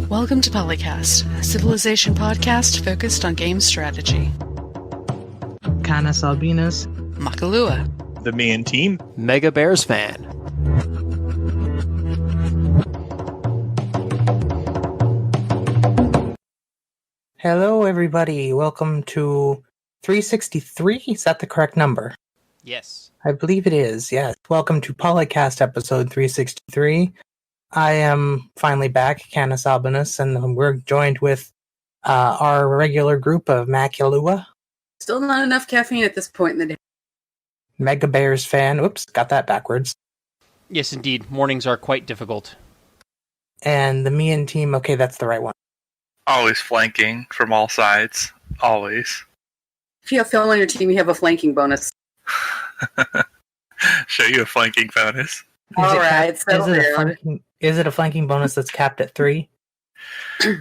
Welcome to PolyCast, a civilization podcast focused on game strategy. Canis Albinus. Makalua. The Me and Team. Mega Bears fan. Hello, everybody. Welcome to 363. Is that the correct number? Yes. I believe it is, yes. Welcome to PolyCast episode 363. I am finally back, Canis Albinus, and we're joined with our regular group of Makalua. Still not enough caffeine at this point in the day. Mega Bears fan. Oops, got that backwards. Yes, indeed. Mornings are quite difficult. And the Me and Team. Okay, that's the right one. Always flanking from all sides. Always. If you have Phil on your team, you have a flanking bonus. Show you a flanking bonus. Is it a flanking bonus that's capped at 3?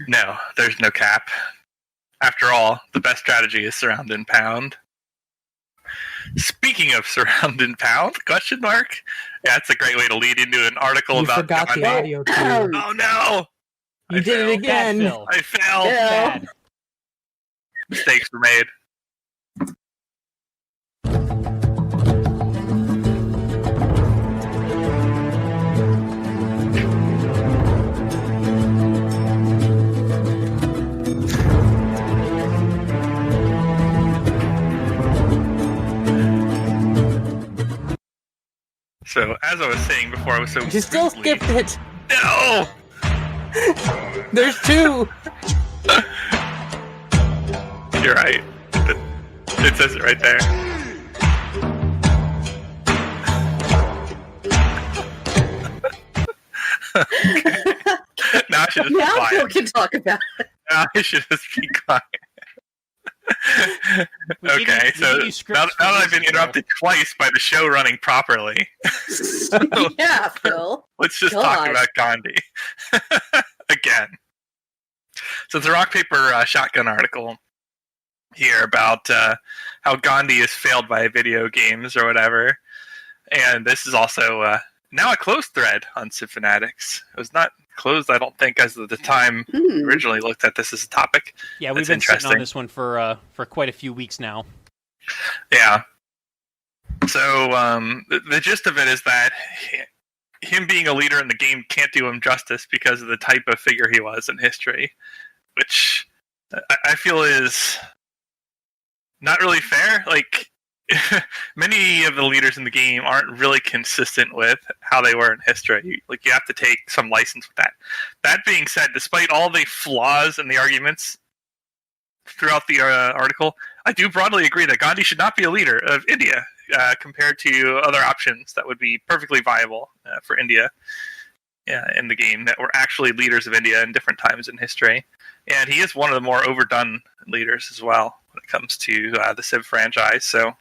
No, there's no cap. After all, the best strategy is surround and pound. Speaking of surround and pound, question mark? Yeah, that's a great way to lead into an article You about forgot Gandhi. the audio too. Oh no! You did it again. I failed. Yeah. Mistakes were made. So, as I was saying before, I was so You still smoothly- skipped it. No! There's 2. You're right. It says it right there. Now I should just be Now Phil quiet. can talk about it. Now I should just be quiet. Okay, so now that I've been interrupted twice by the show running properly, Yeah, Phil. let's just talk God. about Gandhi again. So it's a rock paper shotgun article here about how Gandhi is failed by video games or whatever, and this is also now a closed thread on Civ Fanatics. It was not closed, I don't think, as of the time originally looked at this as a topic. Yeah, we've That's been sitting on interesting. this one for quite a few weeks now. Yeah. So the gist of it is that him being a leader in the game can't do him justice because of the type of figure he was in history, which I feel is not really fair. Like, many of the leaders in the game aren't really consistent with how they were in history. Like, you have to take some license with that. That being said, despite all the flaws in the arguments throughout the article, I do broadly agree that Gandhi should not be a leader of India compared to other options that would be perfectly viable for India in the game that were actually leaders of India in different times in history. And he is one of the more overdone leaders as well when it comes to the Civ franchise. So,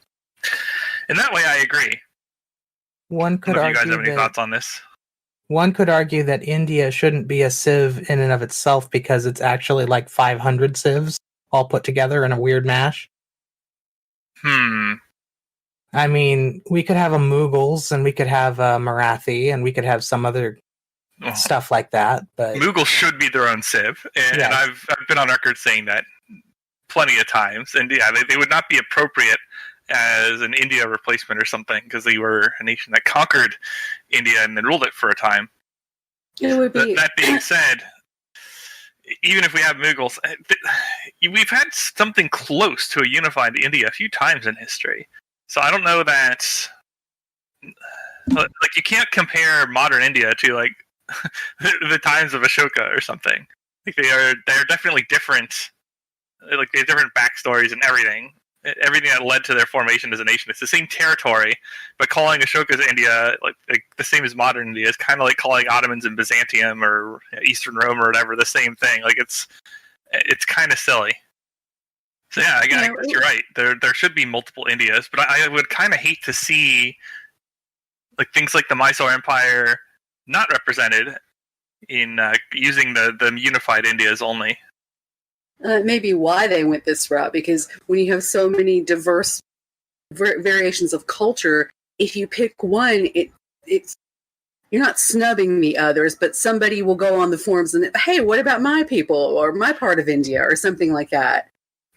in that way, I agree. One could Do you guys argue have any that thoughts on this? one could argue that India shouldn't be a civ in and of itself because it's actually like 500 civs all put together in a weird mash. I mean, we could have a Mughals and we could have a Marathi and we could have some other Oh. stuff like that. But Mughal should be their own civ, and Yeah. I've been on record saying that plenty of times. And yeah, they would not be appropriate as an India replacement or something because they were a nation that conquered India and then ruled it for a time. It would be. That being said, even if we have Mughals, we've had something close to a unified India a few times in history. So I don't know that, like, you can't compare modern India to like the times of Ashoka or something. Like, they're definitely different. Like, they have different backstories and everything. Everything that led to their formation as a nation. It's the same territory, but calling Ashoka's India like the same as modern India is kind of like calling Ottomans in Byzantium or Eastern Rome or whatever the same thing. Like, it's kind of silly. So yeah, I guess you're right. There should be multiple Indias, but I would kind of hate to see like things like the Mysore Empire not represented in using the unified Indias only. Maybe why they went this route, because when you have so many diverse variations of culture, if you pick one, it's you're not snubbing the others, but somebody will go on the forums and, hey, what about my people or my part of India or something like that.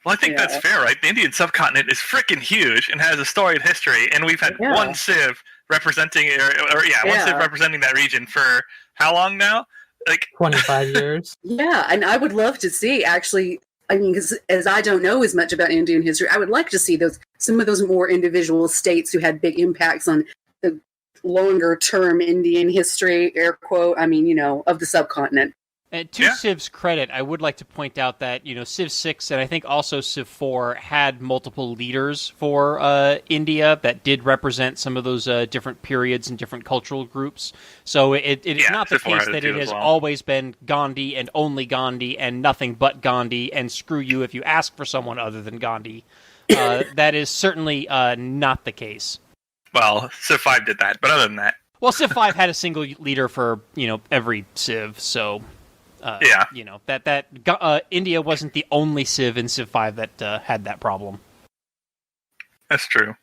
Well, I think that's fair, right? The Indian subcontinent is freaking huge and has a storied history, and we've had one civ representing, one civ representing that region for how long now? Like 25 years. Yeah, and I would love to see, actually, I mean, because as I don't know as much about Indian history, I would like to see some of those more individual states who had big impacts on the longer term Indian history, air quote, I mean, of the subcontinent. And to Civ's credit, I would like to point out that, Civ 6 and I think also Civ 4 had multiple leaders for India that did represent some of those different periods and different cultural groups. So it is not the case that it has always been Gandhi and only Gandhi and nothing but Gandhi, and screw you if you ask for someone other than Gandhi. That is certainly not the case. Well, Civ 5 did that, but other than that... Well, Civ 5 had a single leader for, every Civ, so... India wasn't the only Civ in Civ 5 that had that problem. That's true.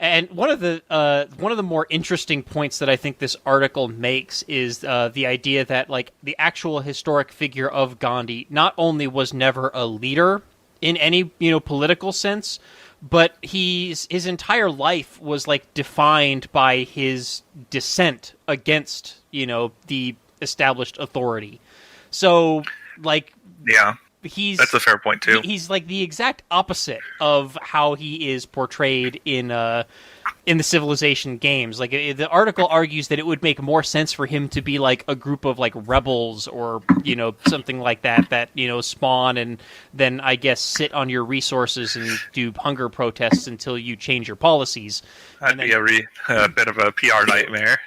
And one of the more interesting points that I think this article makes is the idea that the actual historic figure of Gandhi not only was never a leader in any political sense, but his entire life was defined by his dissent against the established authority. So that's a fair point too. He's the exact opposite of how he is portrayed in the Civilization games. The article argues that it would make more sense for him to be a group of rebels or something like that spawn and then I guess sit on your resources and do hunger protests until you change your policies. That'd be a bit of a PR nightmare.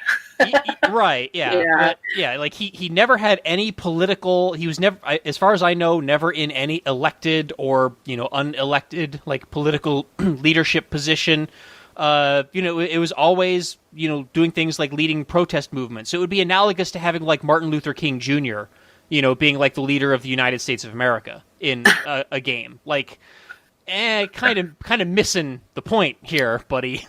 Right, yeah. But, he never had any political... He was never, as far as I know, never in any elected or, unelected, political leadership position. It was always, doing things like leading protest movements. So it would be analogous to having, Martin Luther King Jr., being, the leader of the United States of America in a game. Kind of missing the point here, buddy.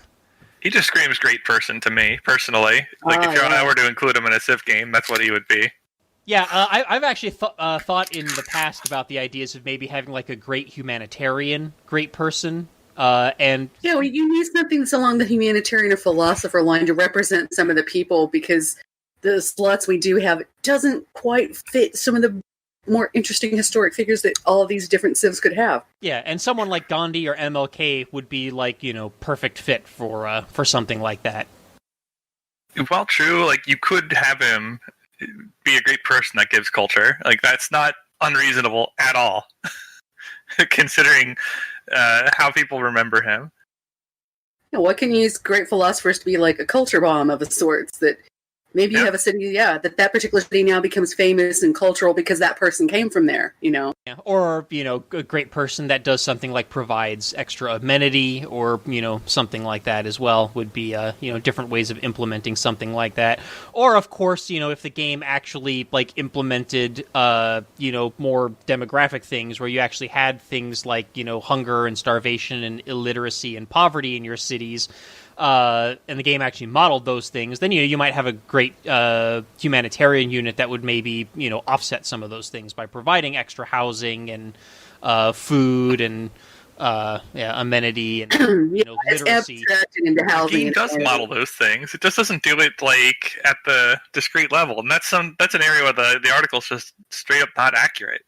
He just screams great person to me, personally. If you and I were to include him in a Civ game, that's what he would be. Yeah, I've actually thought in the past about the ideas of maybe having a great humanitarian, great person. You need something that's along the humanitarian or philosopher line to represent some of the people, because the slots we do have doesn't quite fit some of the more interesting historic figures that all of these different civs could have. Yeah, and someone like Gandhi or MLK would be perfect fit for something like that. Well, true. You could have him be a great person that gives culture. That's not unreasonable at all, considering how people remember him. What can use great philosophers to be a culture bomb of a sorts that maybe you have a city, that particular city now becomes famous and cultural because that person came from there, Yeah. Or, a great person that does something provides extra amenity or, something like that as well would be, different ways of implementing something like that. Or, of course, if the game actually, implemented, more demographic things where you actually had things like, hunger and starvation and illiteracy and poverty in your cities, and the game actually modeled those things, then you might have a great humanitarian unit that would maybe offset some of those things by providing extra housing and food and amenity and literacy. The game does model those things. It just doesn't do it at the discrete level, and that's an area where the article's just straight up not accurate.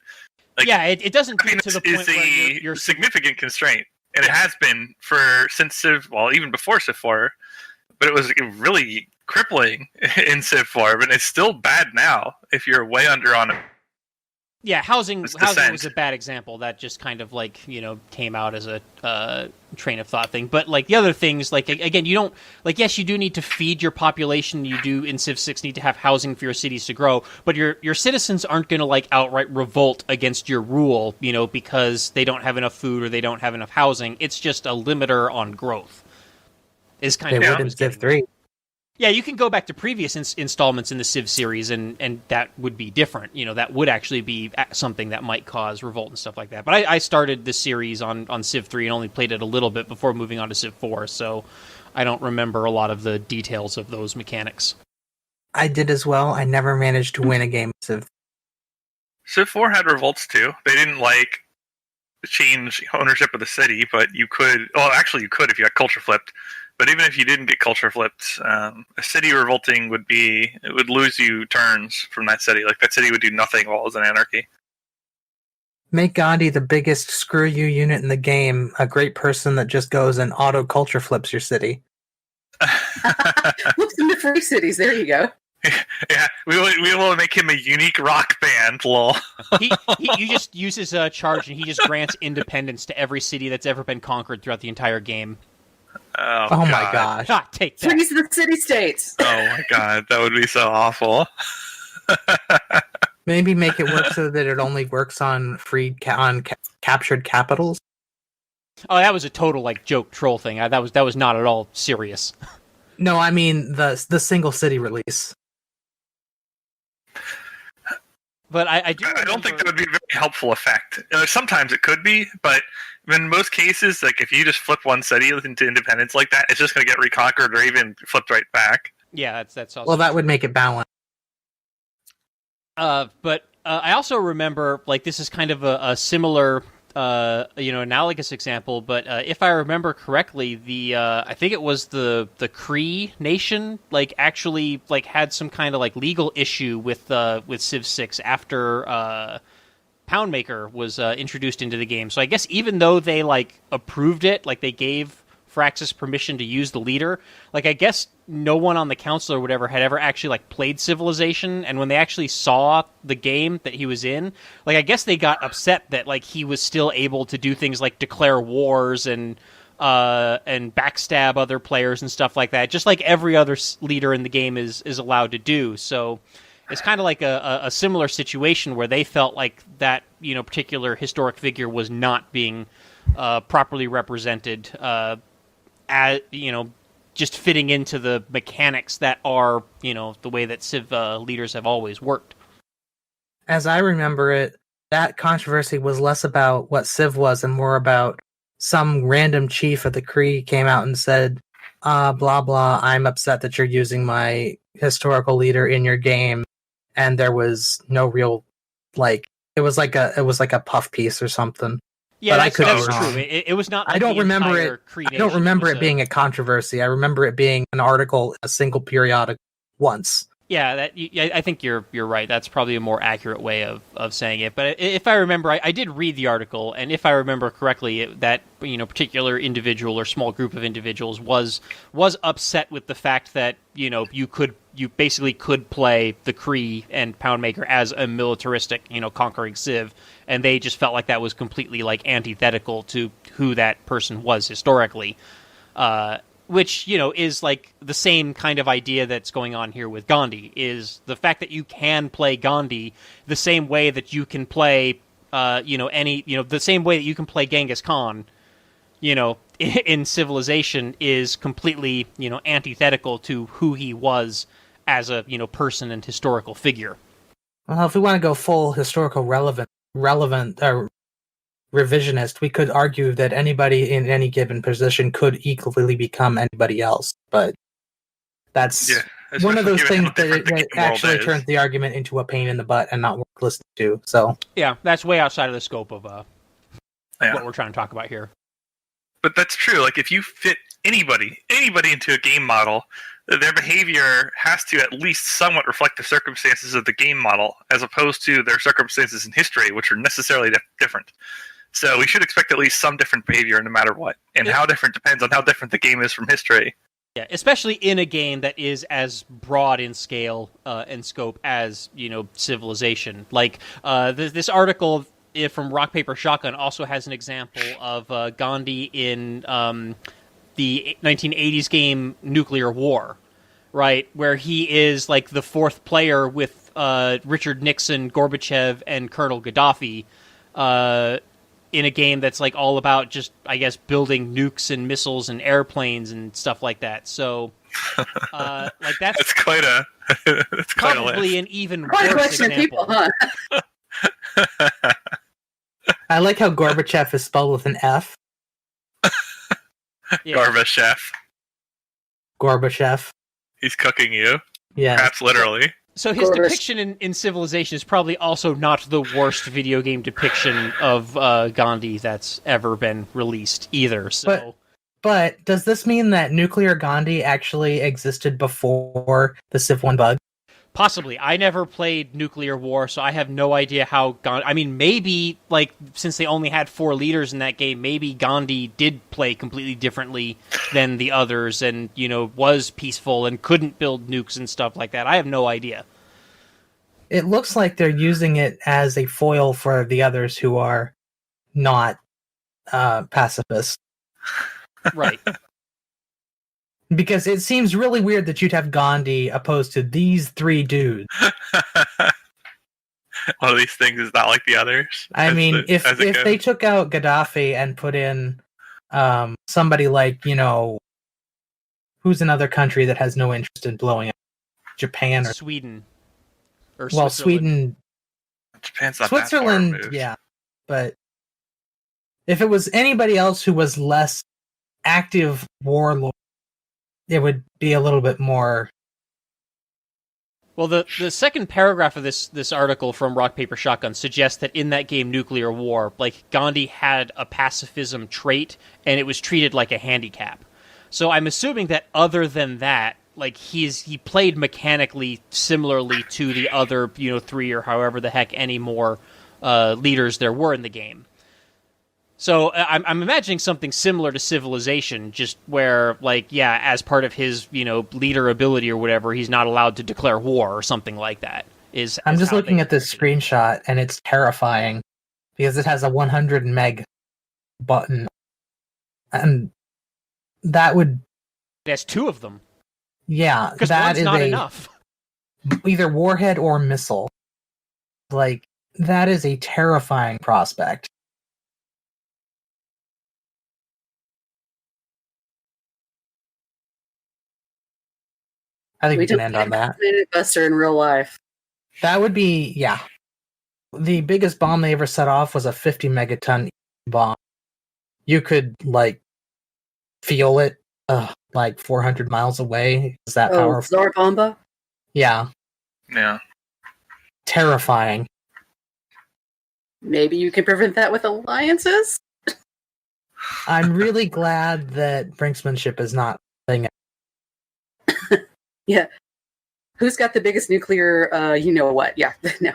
It doesn't get to the point where you're significant constraint. And it has been since Civ, even before Civ 4, but it was really crippling in Civ 4, but it's still bad now if you're way under on it. Yeah, housing was a bad example. That just kind of came out as a train of thought thing. But the other things, again, you don't yes, you do need to feed your population. You do in Civ 6 need to have housing for your cities to grow. But your citizens aren't going to outright revolt against your rule, because they don't have enough food or they don't have enough housing. It's just a limiter on growth. Is kind they of would in Civ 3. Yeah, you can go back to previous installments in the Civ series, and that would be different. That would actually be something that might cause revolt and stuff like that. But I started the series on Civ 3 and only played it a little bit before moving on to Civ 4, so I don't remember a lot of the details of those mechanics. I did as well. I never managed to win a game of Civ. Civ 4 had revolts too. They didn't change ownership of the city, but you could. Well, actually, you could if you got culture flipped. But even if you didn't get culture flipped, a city revolting would lose you turns from that city. Like that city would do nothing while it was in anarchy. Make Gandhi the biggest screw you unit in the game, a great person that just goes and auto culture flips your city. Flips into free cities. There you go. Yeah, we will make him a unique rock band, lol. You just use his charge, and he just grants independence to every city that's ever been conquered throughout the entire game. Oh my gosh. Ah, take that. Freeze the city-states. Oh my god, that would be so awful. Maybe make it work so that it only works on captured capitals. Oh, that was a total joke troll thing. That was not at all serious. No, I mean the single city release. But I don't think that would be a very helpful effect. Sometimes it could be, but in most cases, if you just flip one city into independence like that, it's just going to get reconquered or even flipped right back. Yeah, that's also well, that would make it balanced. But I also remember this is kind of a similar analogous example, but if I remember correctly, I think it was the Cree nation actually had some kind of legal issue with Civ 6 after Poundmaker was introduced into the game. So I guess even though they approved it, they gave Firaxis permission to use the leader, I guess no one on the council or whatever had ever actually played Civilization, and when they actually saw the game that he was in, I guess they got upset that he was still able to do things like declare wars and backstab other players and stuff like that, just like every other leader in the game is allowed to do. So it's kind of a similar situation where they felt that particular historic figure was not being properly represented, just fitting into the mechanics that are, the way that Civ leaders have always worked. As I remember it, that controversy was less about what Civ was and more about some random chief of the Cree came out and said, blah, blah, I'm upset that you're using my historical leader in your game. And there was no real, it was like a puff piece or something. Yeah, but that's true. It was not. I don't remember it. I don't remember it being a controversy. I remember it being an article, a single periodic, once. Yeah, I think you're right. That's probably a more accurate way of saying it. But if I remember, I did read the article, and if I remember correctly, that particular individual or small group of individuals was upset with the fact that you basically could play the Cree and Poundmaker as a militaristic conquering Civ, and they just felt like that was completely antithetical to who that person was historically. Which, is the same kind of idea that's going on here with Gandhi, is the fact that you can play Gandhi the same way that you can play, the same way that you can play Genghis Khan, in Civilization is completely, antithetical to who he was as a, person and historical figure. Well, if we want to go full historical relevant revisionist, we could argue that anybody in any given position could equally become anybody else, but that's one of those things that actually turns the argument into a pain in the butt and not worth listening to. So yeah, that's way outside of the scope of what we're trying to talk about here. But that's true. If you fit anybody into a game model, their behavior has to at least somewhat reflect the circumstances of the game model, as opposed to their circumstances in history, which are necessarily different. So we should expect at least some different behavior no matter what. And how different depends on how different the game is from history. Yeah, especially in a game that is as broad in scale and scope as, Civilization. This article from Rock, Paper, Shotgun also has an example of Gandhi in the 1980s game Nuclear War, right? Where he is the fourth player with Richard Nixon, Gorbachev, and Colonel Gaddafi, in a game that's all about just, I guess, building nukes and missiles and airplanes and stuff like that. So, that's quite a that's probably an even quite worse a example. People, huh? I like how Gorbachev is spelled with an F. Yeah. Gorbachev. Gorbachev. He's cooking you. Yeah. Perhaps literally. So his Gorbachev. depiction in Civilization is probably also not the worst video game depiction of Gandhi that's ever been released either. So, But does this mean that nuclear Gandhi actually existed before the Civ 1 bug? possibly. I never played Nuclear War, so I have no idea how Gandhi... I mean, maybe, like, since they only had 4 leaders in that game, maybe Gandhi did play completely differently than the others and, you know, was peaceful and couldn't build nukes and stuff like that. I have no idea. It looks like they're using it as a foil for the others who are not pacifists. Right. Because it seems really weird that you'd have Gandhi opposed to these 3 dudes. One of these things is not like the others. I mean, if they took out Gaddafi and put in somebody like, you know, who's another country that has no interest in blowing up? Japan or Sweden. Or well, Switzerland. Sweden, Japan's not that far Switzerland, removed. yeah. But if it was anybody else who was less active warlord, it would be a little bit more. Well, the second paragraph of this article from Rock Paper Shotgun suggests that in that game Nuclear War, like, Gandhi had a pacifism trait and it was treated like a handicap. So I'm assuming that other than that, like, he played mechanically similarly to the other, you know, 3 or however the heck any more leaders there were in the game. So I'm imagining something similar to Civilization, just where, like, yeah, as part of his, you know, leader ability or whatever, he's not allowed to declare war or something like that. I'm just looking at this screenshot, and it's terrifying because it has a 100 meg button, and that would. It has 2 of them. Yeah, Because that one's is not enough. either warhead or missile. Like, that is a terrifying prospect. I think we can end on that. Planet Buster in real life. That would be, yeah. The biggest bomb they ever set off was a 50 megaton bomb. You could, like, feel it, like 400 miles away. Is that powerful? Tsar Bomba? Yeah. Yeah. Terrifying. Maybe you can prevent that with alliances? I'm really glad that brinksmanship is not a thing. Yeah. Who's got the biggest nuclear, you know what? Yeah, no.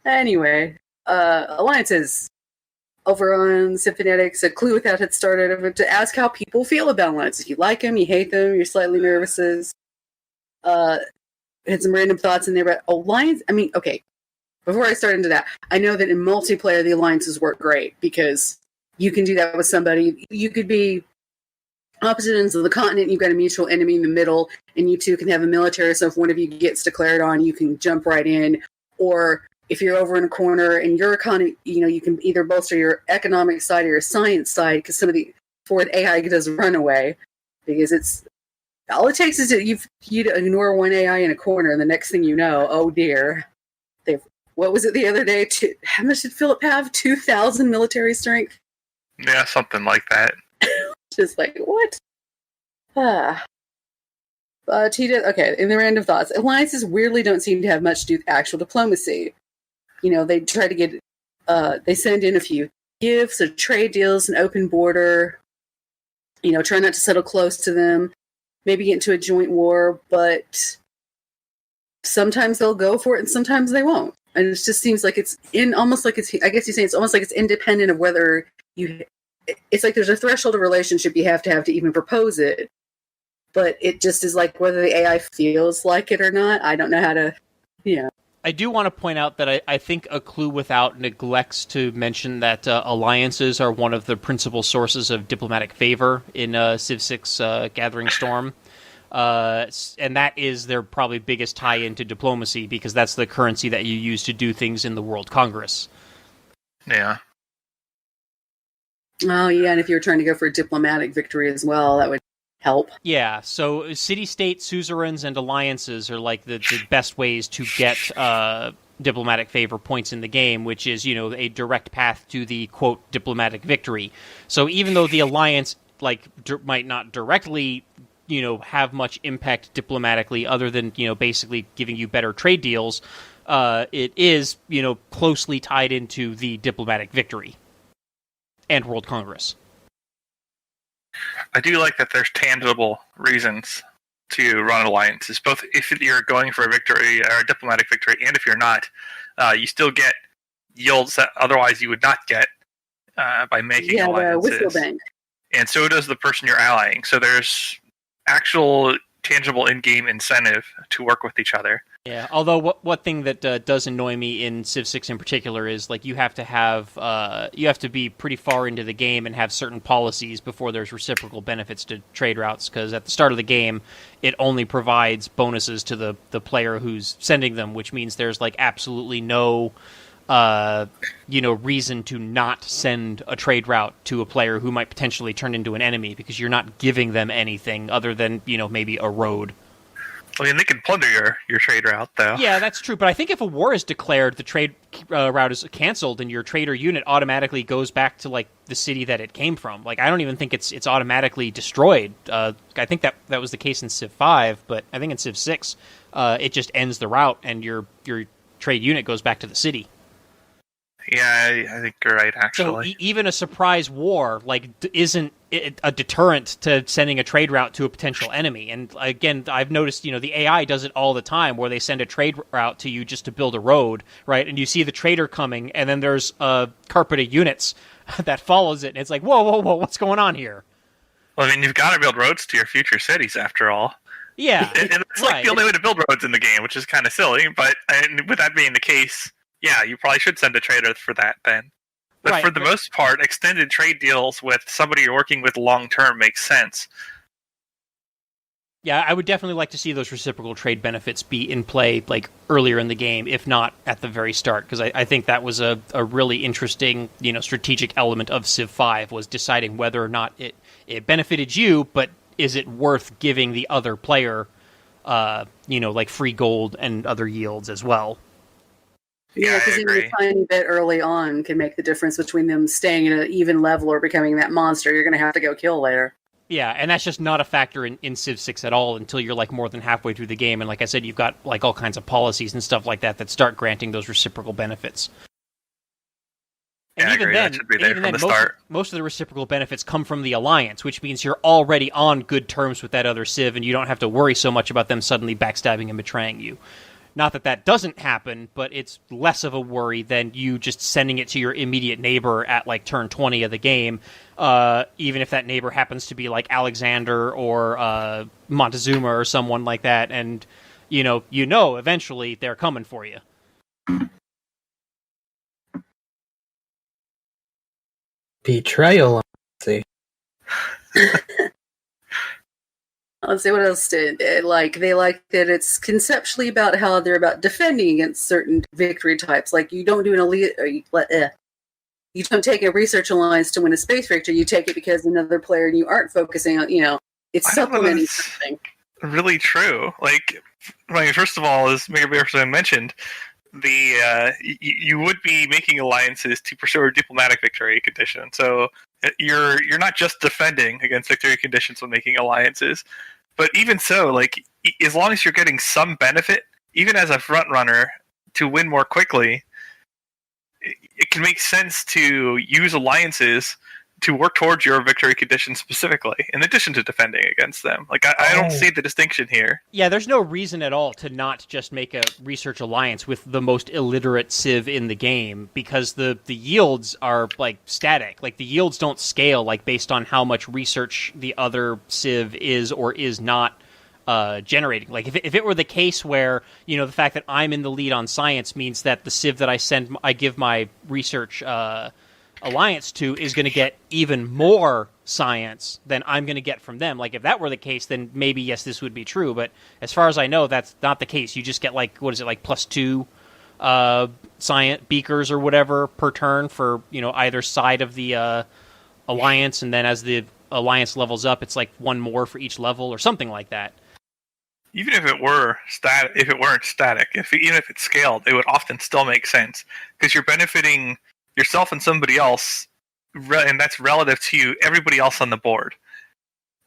Anyway, alliances. Over on Symphonetics, a clue without it started to ask how people feel about alliances. You like them, you hate them, you're slightly nervous. Had some random thoughts in there about alliance. I mean, okay, before I start into that, I know that in multiplayer, the alliances work great because you can do that with somebody. You could be opposite ends of the continent, you've got a mutual enemy in the middle, and you two can have a military, so if one of you gets declared on, you can jump right in. Or if you're over in a corner and your economy, you know, you can either bolster your economic side or your science side, because some of the AI does run away, because it's all it takes is that you ignore one AI in a corner, and the next thing you know, oh dear, what was it the other day? How much did Philip have? 2,000 military strength? Yeah, something like that. Just like, what? But he did, okay, in the random thoughts, alliances weirdly don't seem to have much to do with actual diplomacy. You know, they try to get, they send in a few gifts or trade deals, an open border, you know, try not to settle close to them, maybe get into a joint war, but sometimes they'll go for it and sometimes they won't. And it just seems like it's almost like it's, I guess you're saying it's almost like it's independent of whether it's like there's a threshold of relationship you have to even propose it. But it just is like whether the AI feels like it or not. I don't know how to, yeah. I do want to point out that I think A Clue Without neglects to mention that alliances are one of the principal sources of diplomatic favor in Civ 6 Gathering Storm. And that is their probably biggest tie-in to diplomacy, because that's the currency that you use to do things in the World Congress. Yeah. Oh, yeah, and if you were trying to go for a diplomatic victory as well, that would help. Yeah, so city-state suzerains and alliances are like the best ways to get diplomatic favor points in the game, which is, you know, a direct path to the, quote, diplomatic victory. So even though the alliance, like, might not directly have much impact diplomatically other than, basically giving you better trade deals. It is, closely tied into the diplomatic victory and World Congress. I do like that there's tangible reasons to run alliances, both if you're going for a victory or a diplomatic victory, and if you're not, you still get yields that otherwise you would not get by making alliances. The whistle bank. And so does the person you're allying. So there's actual tangible in-game incentive to work with each other. Yeah, although what thing that does annoy me in Civ 6 in particular is you have to be pretty far into the game and have certain policies before there's reciprocal benefits to trade routes, because at the start of the game it only provides bonuses to the player who's sending them, which means there's absolutely no reason to not send a trade route to a player who might potentially turn into an enemy, because you're not giving them anything other than maybe a road. I mean, they can plunder your trade route, though. Yeah, that's true. But I think if a war is declared, the trade route is canceled, and your trader unit automatically goes back to the city that it came from. I don't even think it's automatically destroyed. I think that was the case in Civ 5, but I think in Civ 6, it just ends the route, and your trade unit goes back to the city. Yeah, I think you're right, actually. So even a surprise war isn't a deterrent to sending a trade route to a potential enemy. And again, I've noticed, the AI does it all the time, where they send a trade route to you just to build a road, right? And you see the trader coming, and then there's a carpet of units that follows it, and it's like, whoa, what's going on here? Well, I mean, you've got to build roads to your future cities, after all. Yeah, and it's the only way to build roads in the game, which is kind of silly. But with that being the case, yeah, you probably should send a trader for that then. But for the most part, extended trade deals with somebody you're working with long-term makes sense. Yeah, I would definitely like to see those reciprocal trade benefits be in play earlier in the game, if not at the very start, because I think that was a really interesting, strategic element of Civ 5, was deciding whether or not it benefited you, but is it worth giving the other player, free gold and other yields as well. Yeah, because even a tiny bit early on can make the difference between them staying at an even level or becoming that monster you're going to have to go kill later. Yeah, and that's just not a factor in Civ 6 at all until you're more than halfway through the game. And like I said, you've got all kinds of policies and stuff like that start granting those reciprocal benefits. And yeah, even I agree. That should be there from the start. Most of the reciprocal benefits come from the Alliance, which means you're already on good terms with that other Civ, and you don't have to worry so much about them suddenly backstabbing and betraying you. Not that doesn't happen, but it's less of a worry than you just sending it to your immediate neighbor at turn 20 of the game, even if that neighbor happens to be Alexander or Montezuma or someone like that, and eventually they're coming for you. Betrayal. Let's see. Let's see what else did. They like that it's conceptually about how they're about defending against certain victory types. You don't do an elite, or you don't take a research alliance to win a space victory. You take it because another player, and you aren't focusing on, it's supplementing something. Really true. First of all, as Mega Bear mentioned, you would be making alliances to pursue a diplomatic victory condition. So you're not just defending against victory conditions when making alliances. But even so, as long as you're getting some benefit, even as a front runner, to win more quickly, it can make sense to use alliances to work towards your victory condition specifically, in addition to defending against them. I don't see the distinction here. Yeah, there's no reason at all to not just make a research alliance with the most illiterate Civ in the game, because the yields are static. The yields don't scale based on how much research the other Civ is or is not generating. If it were the case where the fact that I'm in the lead on science means that the Civ that I give my research alliance to is going to get even more science than I'm going to get from them. If that were the case, then maybe yes, this would be true. But as far as I know, that's not the case. You just get +2 science beakers or whatever per turn for either side of the alliance, and then as the alliance levels up, it's one more for each level or something like that. Even if it weren't static, even if it's scaled, it would often still make sense, because you're benefiting yourself and somebody else, and that's relative to everybody else on the board.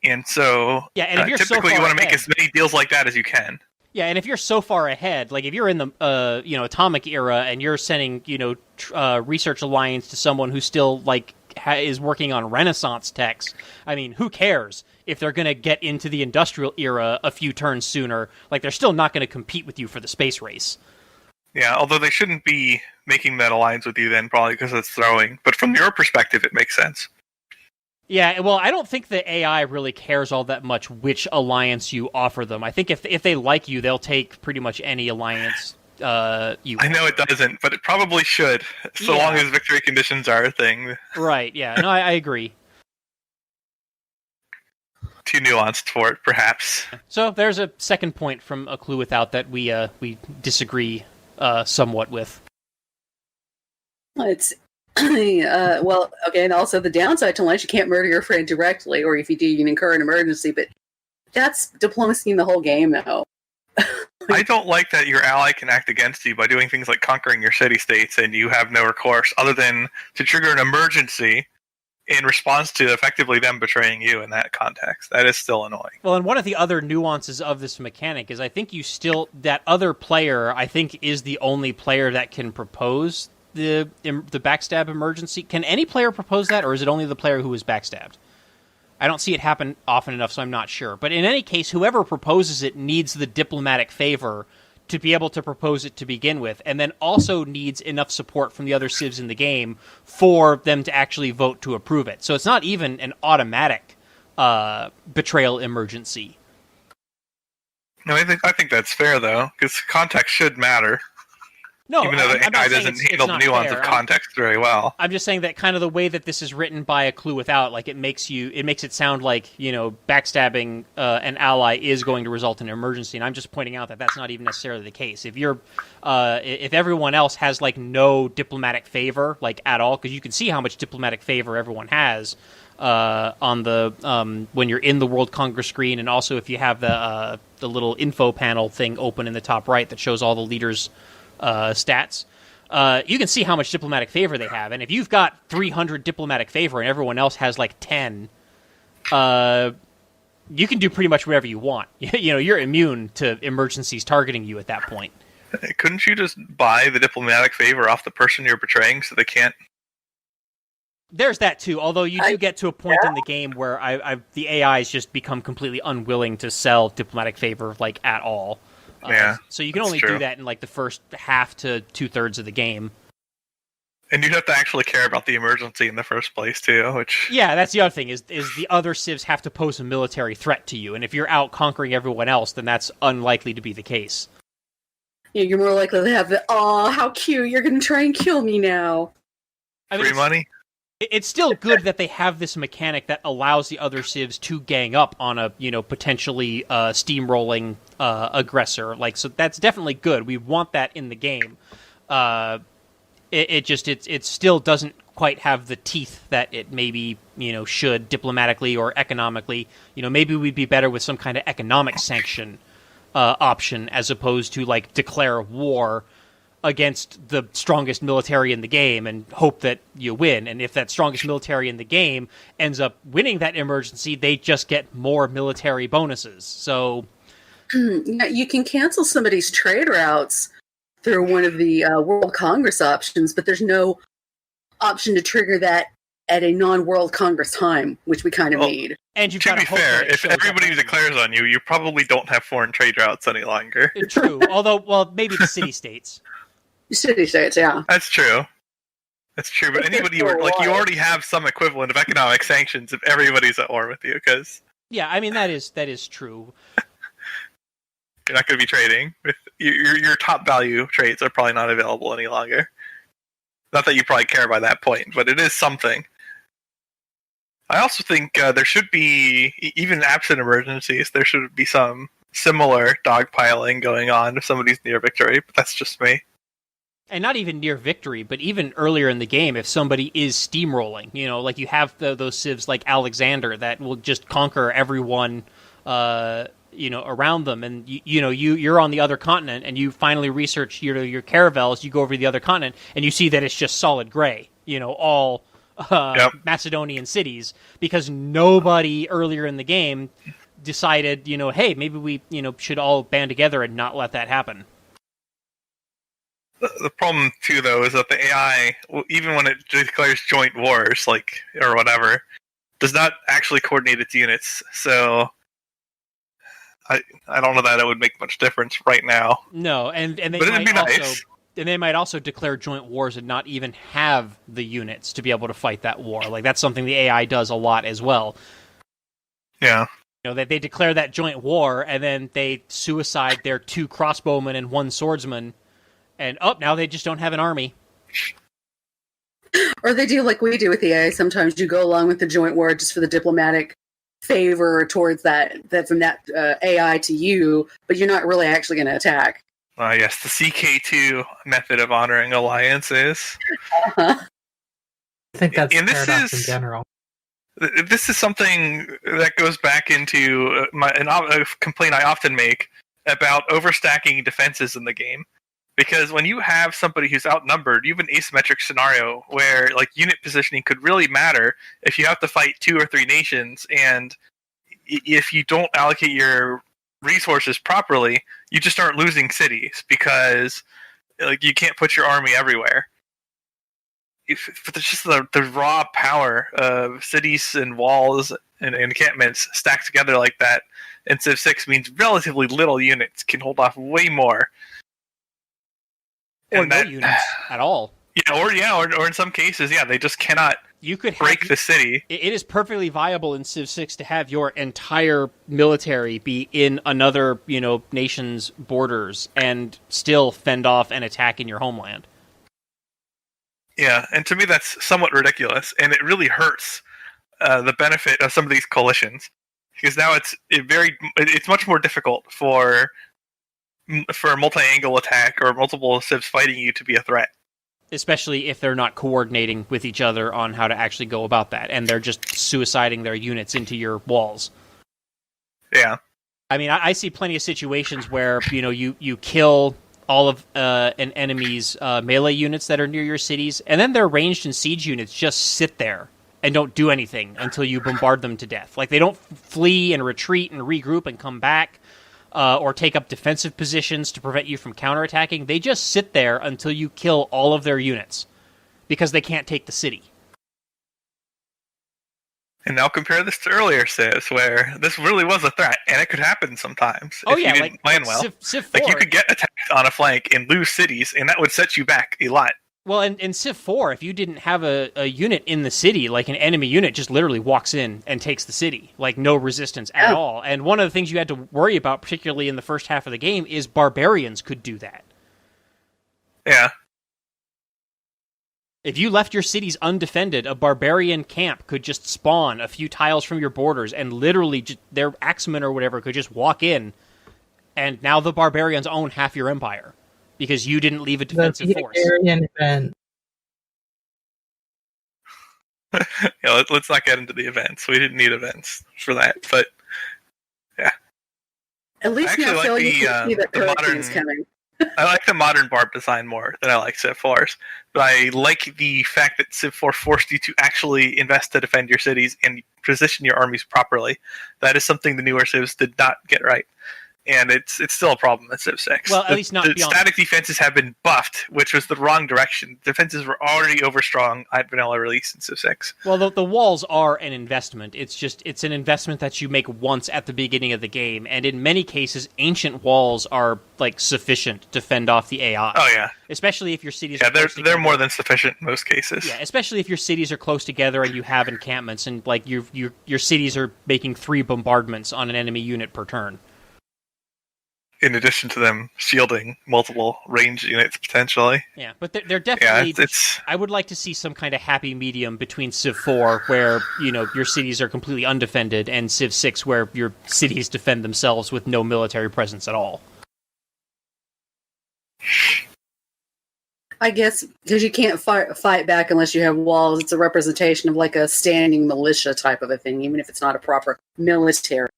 And so, and if you're so typically far you want to make ahead- as many deals like that as you can. Yeah, and if you're so far ahead, like if you're in the atomic era and you're sending research alliance to someone who still is working on Renaissance techs, I mean, who cares if they're going to get into the industrial era a few turns sooner? Like, they're still not going to compete with you for the space race. Yeah, although they shouldn't be making that alliance with you then, probably because it's throwing. But from your perspective, it makes sense. Yeah, well, I don't think the AI really cares all that much which alliance you offer them. I think if they like you, they'll take pretty much any alliance you I know it doesn't, but it probably should, so long as victory conditions are a thing. Right, yeah. No, I agree. Too nuanced for it, perhaps. So there's a second point from A Clue Without that we disagree somewhat with. It's well, okay, and also the downside to lunch, you can't murder your friend directly, or if you do, you can incur an emergency. But that's diplomacy in the whole game, though. I don't like that your ally can act against you by doing things like conquering your city-states, and you have no recourse other than to trigger an emergency in response to effectively them betraying you in that context. That is still annoying. Well, and one of the other nuances of this mechanic is I think that other player, I think, is the only player that can propose the backstab emergency. Can any player propose that, or is it only the player who is backstabbed? I don't see it happen often enough, so I'm not sure. But in any case, whoever proposes it needs the diplomatic favor to be able to propose it to begin with, and then also needs enough support from the other civs in the game for them to actually vote to approve it. So it's not even an automatic betrayal emergency. No, I think that's fair, though, because context should matter. No, even though the I'm not AI saying doesn't it's handle the not nuance fair. of context very well. I'm just saying that kind of the way that this is written by A Clue Without, like it makes it sound like, backstabbing an ally is going to result in an emergency, and I'm just pointing out that that's not even necessarily the case. If if everyone else has no diplomatic favor at all, because you can see how much diplomatic favor everyone has on the when you're in the World Congress screen, and also if you have the little info panel thing open in the top right that shows all the leaders' stats. You can see how much diplomatic favor they have, and if you've got 300 diplomatic favor and everyone else has 10, you can do pretty much whatever you want. You're immune to emergencies targeting you at that point. Couldn't you just buy the diplomatic favor off the person you're betraying so they can't? There's that too, although you do get to a point in the game where the AIs just become completely unwilling to sell diplomatic favor at all. Yeah, so you can only do that in the first half to 2/3 of the game. And you'd have to actually care about the emergency in the first place too, which... Yeah, that's the other thing, is the other civs have to pose a military threat to you, and if you're out conquering everyone else, then that's unlikely to be the case. Yeah, you're more likely to have "oh, how cute, you're going to try and kill me now." Free money? It's still good that they have this mechanic that allows the other civs to gang up on a potentially steamrolling aggressor. So that's definitely good. We want that in the game. It still doesn't quite have the teeth that it maybe should diplomatically or economically. Maybe we'd be better with some kind of economic sanction option as opposed to declare war against the strongest military in the game and hope that you win. And if that strongest military in the game ends up winning that emergency, they just get more military bonuses. So you can cancel somebody's trade routes through one of the World Congress options, but there's no option to trigger that at a non-World Congress time, which we kind of need. And you've to got be fair, if everybody declares on you, you probably don't have foreign trade routes any longer. True. Although, maybe the city-states. City-states, yeah. That's true. That's true, but anybody you already have some equivalent of economic sanctions if everybody's at war with you, because... Yeah, I mean, that is true. You're not going to be trading. Your top value trades are probably not available any longer. Not that you probably care by that point, but it is something. I also think there should be, even absent emergencies, there should be some similar dogpiling going on if somebody's near victory, but that's just me. And not even near victory, but even earlier in the game, if somebody is steamrolling, you have those civs like Alexander that will just conquer everyone, around them, and you're on the other continent, and you finally research your caravels. You go over to the other continent, and you see that it's just solid gray, all Macedonian cities because nobody earlier in the game decided, hey, maybe we, should all band together and not let that happen. The problem too, though, is that the AI, even when it declares joint wars, or whatever, does not actually coordinate its units. So I don't know that it would make much difference right now. No, and they but might it'd be also nice. and they might also declare joint wars and not even have the units to be able to fight that war. Like that's something the AI does a lot as well. Yeah. That they declare that joint war and then they suicide their 2 crossbowmen and 1 swordsman, and now they just don't have an army. Or they do like we do with the AI. Sometimes you go along with the joint war just for the diplomatic favor towards that from that AI to you, but you're not really actually going to attack. Yes, the CK2 method of honoring alliances. Uh-huh. I think that's And paradox in general. This is something that goes back into a complaint I often make about overstacking defenses in the game. Because when you have somebody who's outnumbered, you have an asymmetric scenario where unit positioning could really matter if you have to fight 2 or 3 nations, and if you don't allocate your resources properly, you just start losing cities because you can't put your army everywhere. But it's just the raw power of cities and walls and encampments stacked together like that in Civ 6 means relatively little units can hold off way more. Or no units at all. Or in some cases, they just cannot break the city. It is perfectly viable in Civ 6 to have your entire military be in another, nation's borders and still fend off an attack in your homeland. Yeah, and to me that's somewhat ridiculous, and it really hurts the benefit of some of these coalitions, because now it's much more difficult for a multi-angle attack or multiple civs fighting you to be a threat. Especially if they're not coordinating with each other on how to actually go about that, and they're just suiciding their units into your walls. Yeah. I mean, I see plenty of situations where, you kill all of an enemy's melee units that are near your cities, and then their ranged and siege units just sit there and don't do anything until you bombard them to death. They don't flee and retreat and regroup and come back. Or take up defensive positions to prevent you from counterattacking. They just sit there until you kill all of their units because they can't take the city. And now compare this to earlier civs where this really was a threat, and it could happen sometimes if you didn't plan well. Civ 4, you could get attacked on a flank and lose cities, and that would set you back a lot. Well, in Civ 4, if you didn't have a unit in the city, an enemy unit just literally walks in and takes the city, no resistance at all. And one of the things you had to worry about, particularly in the first half of the game, is barbarians could do that. Yeah. If you left your cities undefended, a barbarian camp could just spawn a few tiles from your borders, and literally their axemen or whatever could just walk in, and now the barbarians own half your empire. Because you didn't leave a defensive force. Event. Let's not get into the events. We didn't need events for that, but yeah. At least now, Phil, you can see that Hurricane is coming. I like the modern barb design more than I like Civ 4's, but I like the fact that Civ 4 forced you to actually invest to defend your cities and position your armies properly. That is something the newer Civs did not get right. And it's still a problem in Civ 6. Well, at least not beyond. Static defenses have been buffed, which was the wrong direction. Defenses were already overstrong at vanilla release in Civ 6. Well, the walls are an investment. It's an investment that you make once at the beginning of the game, and in many cases, ancient walls are sufficient to fend off the AI. Oh yeah, especially if your cities. Yeah, they're more than sufficient in most cases. Yeah, especially if your cities are close together and you have encampments, and your cities are making 3 bombardments on an enemy unit per turn. In addition to them shielding multiple range units potentially. Yeah, but they're definitely. Yeah, it's I would like to see some kind of happy medium between Civ 4, where your cities are completely undefended, and Civ 6, where your cities defend themselves with no military presence at all. I guess because you can't fight back unless you have walls. It's a representation of a standing militia type of a thing, even if it's not a proper military.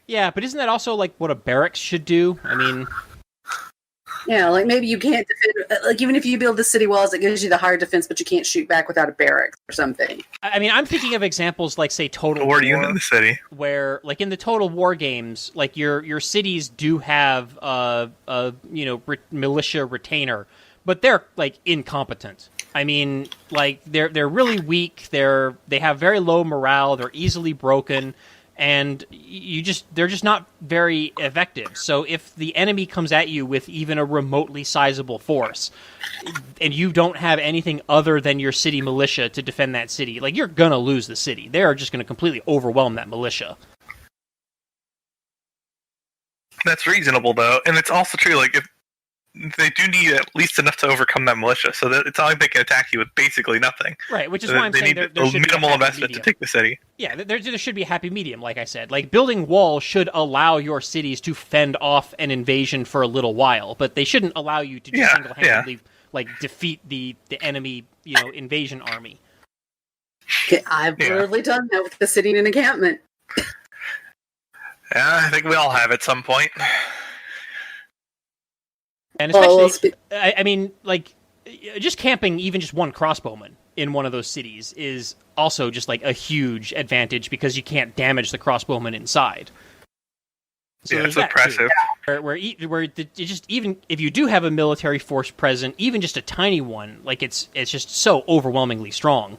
Yeah, but isn't that also what a barracks should do? I mean, Yeah, like maybe you can't defend. Like even if you build the city walls, it gives you the higher defense, but you can't shoot back without a barracks or something. I mean, I'm thinking of examples like, say, Total War War, unit in the city. where, like in the Total War games, like your cities do have militia retainer, but they're like incompetent. I mean, like they're really weak. They have very low morale. They're easily broken. And they're just not very effective. So if the enemy comes at you with even a remotely sizable force, and you don't have anything other than your city militia to defend that city, like you're gonna lose the city. They are just gonna completely overwhelm that militia. That's reasonable, though, and it's also true. Like if they do need at least enough to overcome that militia, so that it's not like they can attack you with basically nothing. Right, which is why I'm they saying need there should minimal be a investment to take the city. Yeah, there should be a happy medium, like I said. Like, building walls should allow your cities to fend off an invasion for a little while, but they shouldn't allow you to just single-handedly like defeat the enemy, invasion army. Okay, I've literally done that with the city and an encampment. Yeah, I think we all have at some point. And especially, I mean, like, just camping even just one crossbowman in one of those cities is also just like a huge advantage because you can't damage the crossbowman inside. So yeah, it's oppressive. Where just even if you do have a military force present, even just a tiny one, like it's just so overwhelmingly strong.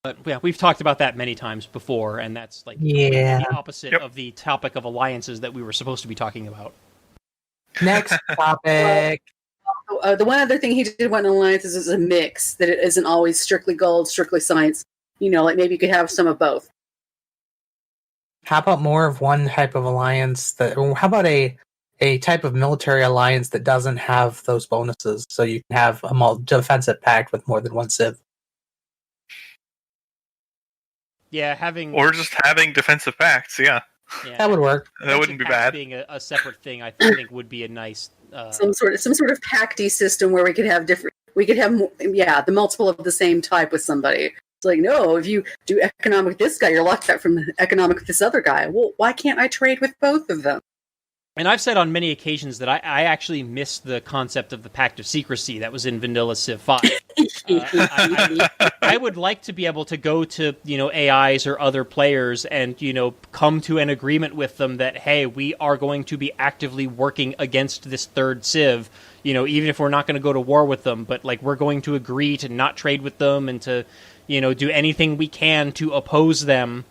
But yeah, we've talked about that many times before, and that's like the opposite of the topic of alliances that we were supposed to be talking about. Next topic. The one other thing he did want in alliances is a mix, that it isn't always strictly gold, strictly science. Like maybe you could have some of both. How about more of one type of alliance? How about a type of military alliance that doesn't have those bonuses, so you can have a defensive pact with more than one civ? Yeah, or just having defensive pacts. Yeah, that would work. That wouldn't be bad. Being a separate thing, I think would be a nice some sort of pacty system where we could have the multiple of the same type with somebody. It's like, no, if you do economic with this guy, you're locked out from the economic with this other guy. Well, why can't I trade with both of them? And I've said on many occasions that I actually missed the concept of the Pact of Secrecy that was in Vanilla Civ 5. I would like to be able to go to, AIs or other players and, come to an agreement with them that, hey, we are going to be actively working against this third Civ, even if we're not going to go to war with them, but like we're going to agree to not trade with them and to, do anything we can to oppose them,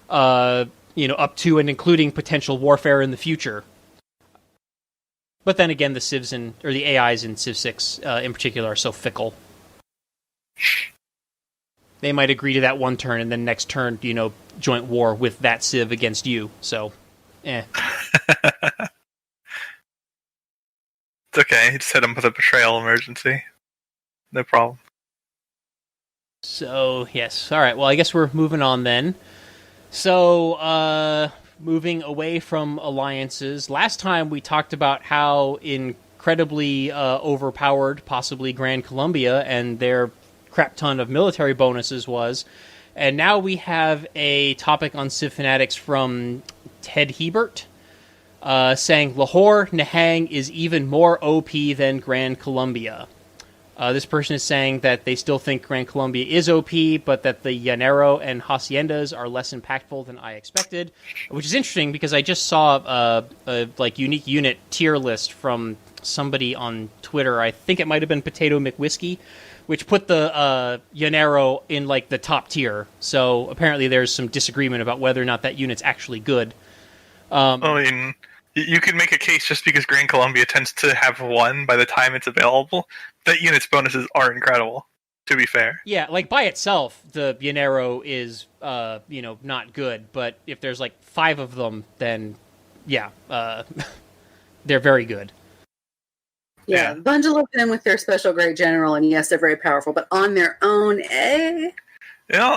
up to and including potential warfare in the future. But then again, the civs the AIs in Civ 6 in particular are so fickle. They might agree to that one turn, and then next turn, joint war with that civ against you. So, It's okay. Just hit them with a betrayal emergency. No problem. So, yes. All right. Well, I guess we're moving on then. So, moving away from alliances. Last time we talked about how incredibly overpowered possibly Gran Colombia and their crap ton of military bonuses was. And now we have a topic on Civ Fanatics from Ted Hebert saying Lahore Nihang is even more OP than Gran Colombia. This person is saying that they still think Gran Colombia is OP, but that the Llanero and Haciendas are less impactful than I expected, which is interesting because I just saw a unique unit tier list from somebody on Twitter. I think it might have been Potato McWhiskey, which put the Llanero in the top tier. So apparently there's some disagreement about whether or not that unit's actually good. I mean, you could make a case just because Gran Colombia tends to have one by the time it's available. That unit's bonuses are incredible, to be fair. Yeah, by itself, the Llanero is, not good. But if there's 5 of them, then, yeah, they're very good. Yeah, bundle of them with their special grade general, and yes, they're very powerful. But on their own,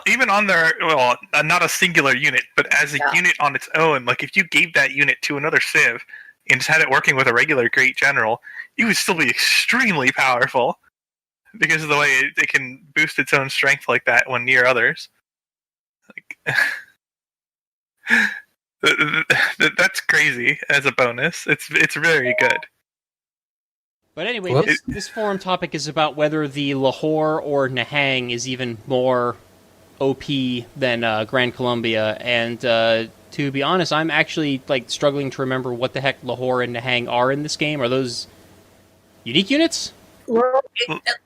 even on their, not a singular unit, but as a unit on its own, if you gave that unit to another civ and just had it working with a regular great general, it would still be extremely powerful because of the way it can boost its own strength like that when near others. That's crazy as a bonus. It's very good. But anyway, Whoops. this forum topic is about whether the Lahore or Nihang is even more OP than Gran Colombia, and to be honest, I'm actually struggling to remember what the heck Lahore and Nihang are in this game. Are those unique units? Well,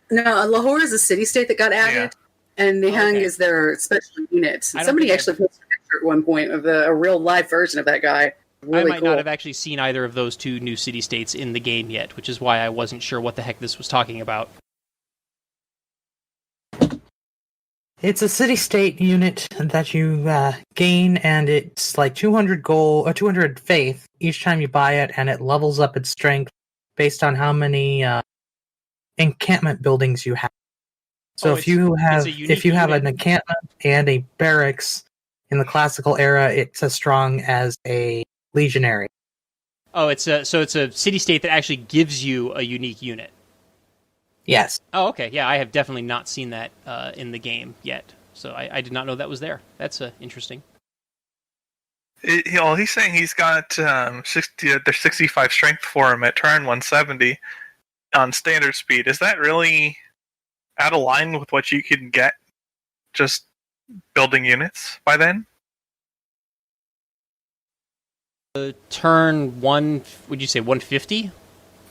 no, Lahore is a city-state that got added, and Nihang Okay. is their special unit. I don't Somebody think actually posted a picture at one point of a real live version of that guy. Really I might cool. not have actually seen either of those two new city-states in the game yet, which is why I wasn't sure what the heck this was talking about. It's a city-state unit that you gain, and it's like 200 gold or 200 faith each time you buy it, and it levels up its strength based on how many encampment buildings you have. So if you have a unique an unit. encampment and a barracks in the classical era, it's as strong as a legionary. Oh, it's a city-state that actually gives you a unique unit. Yes. Oh, okay. Yeah, I have definitely not seen that in the game yet, so I did not know that was there. That's interesting. He's saying he's got 65 strength for him at turn 170 on standard speed. Is that really out of line with what you can get just building units by then? Turn one, would you say 150?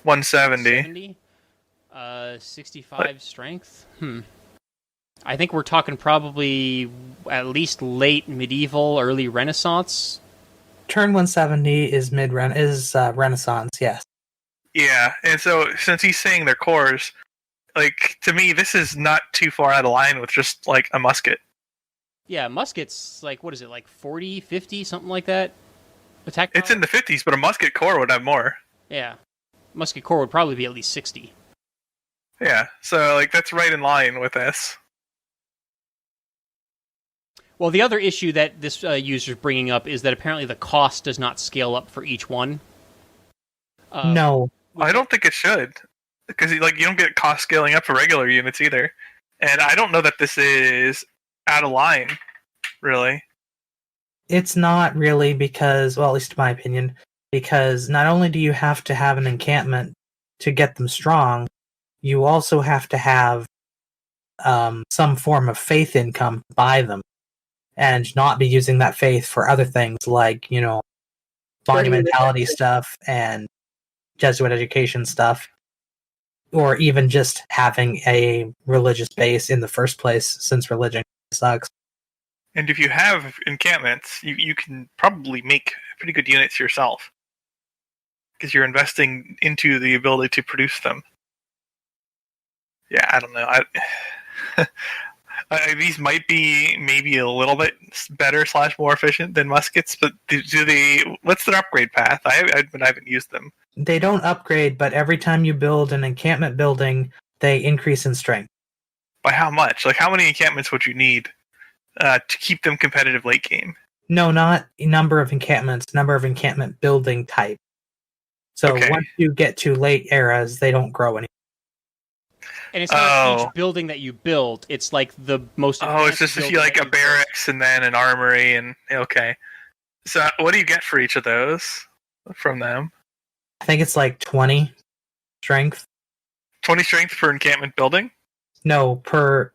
170. 65 strength? I think we're talking probably at least late medieval, early Renaissance. Turn 170 is Renaissance, yes. Yeah, and so since he's saying they're cores, to me, this is not too far out of line with just a musket. Yeah, muskets, what is it, 40, 50, something like that? Attack It's power? in the 50s, but a musket core would have more. Yeah. Musket core would probably be at least 60. Yeah, so that's right in line with this. Well, the other issue that this user is bringing up is that apparently the cost does not scale up for each one. No. I don't think it should, because you don't get cost scaling up for regular units either, and I don't know that this is out of line, really. It's not really because, well, at least in my opinion, because not only do you have to have an encampment to get them strong, you also have to have some form of faith income to buy them, and not be using that faith for other things like, monumentality stuff and Jesuit education stuff, or even just having a religious base in the first place, since religion sucks. And if you have encampments, you can probably make pretty good units yourself, because you're investing into the ability to produce them. Yeah, I don't know. These might be maybe a little bit better / more efficient than muskets, but do they? What's their upgrade path? I haven't used them. They don't upgrade, but every time you build an encampment building, they increase in strength. By how much? How many encampments would you need to keep them competitive late game? No, not number of encampments, number of encampment building type. So Okay. once you get to late eras, they don't grow anymore. And it's not each building that you build, it's the most It's just if you a barracks and then an armory, and okay. So what do you get for each of those from them? I think it's 20 strength. 20 strength per encampment building? No, per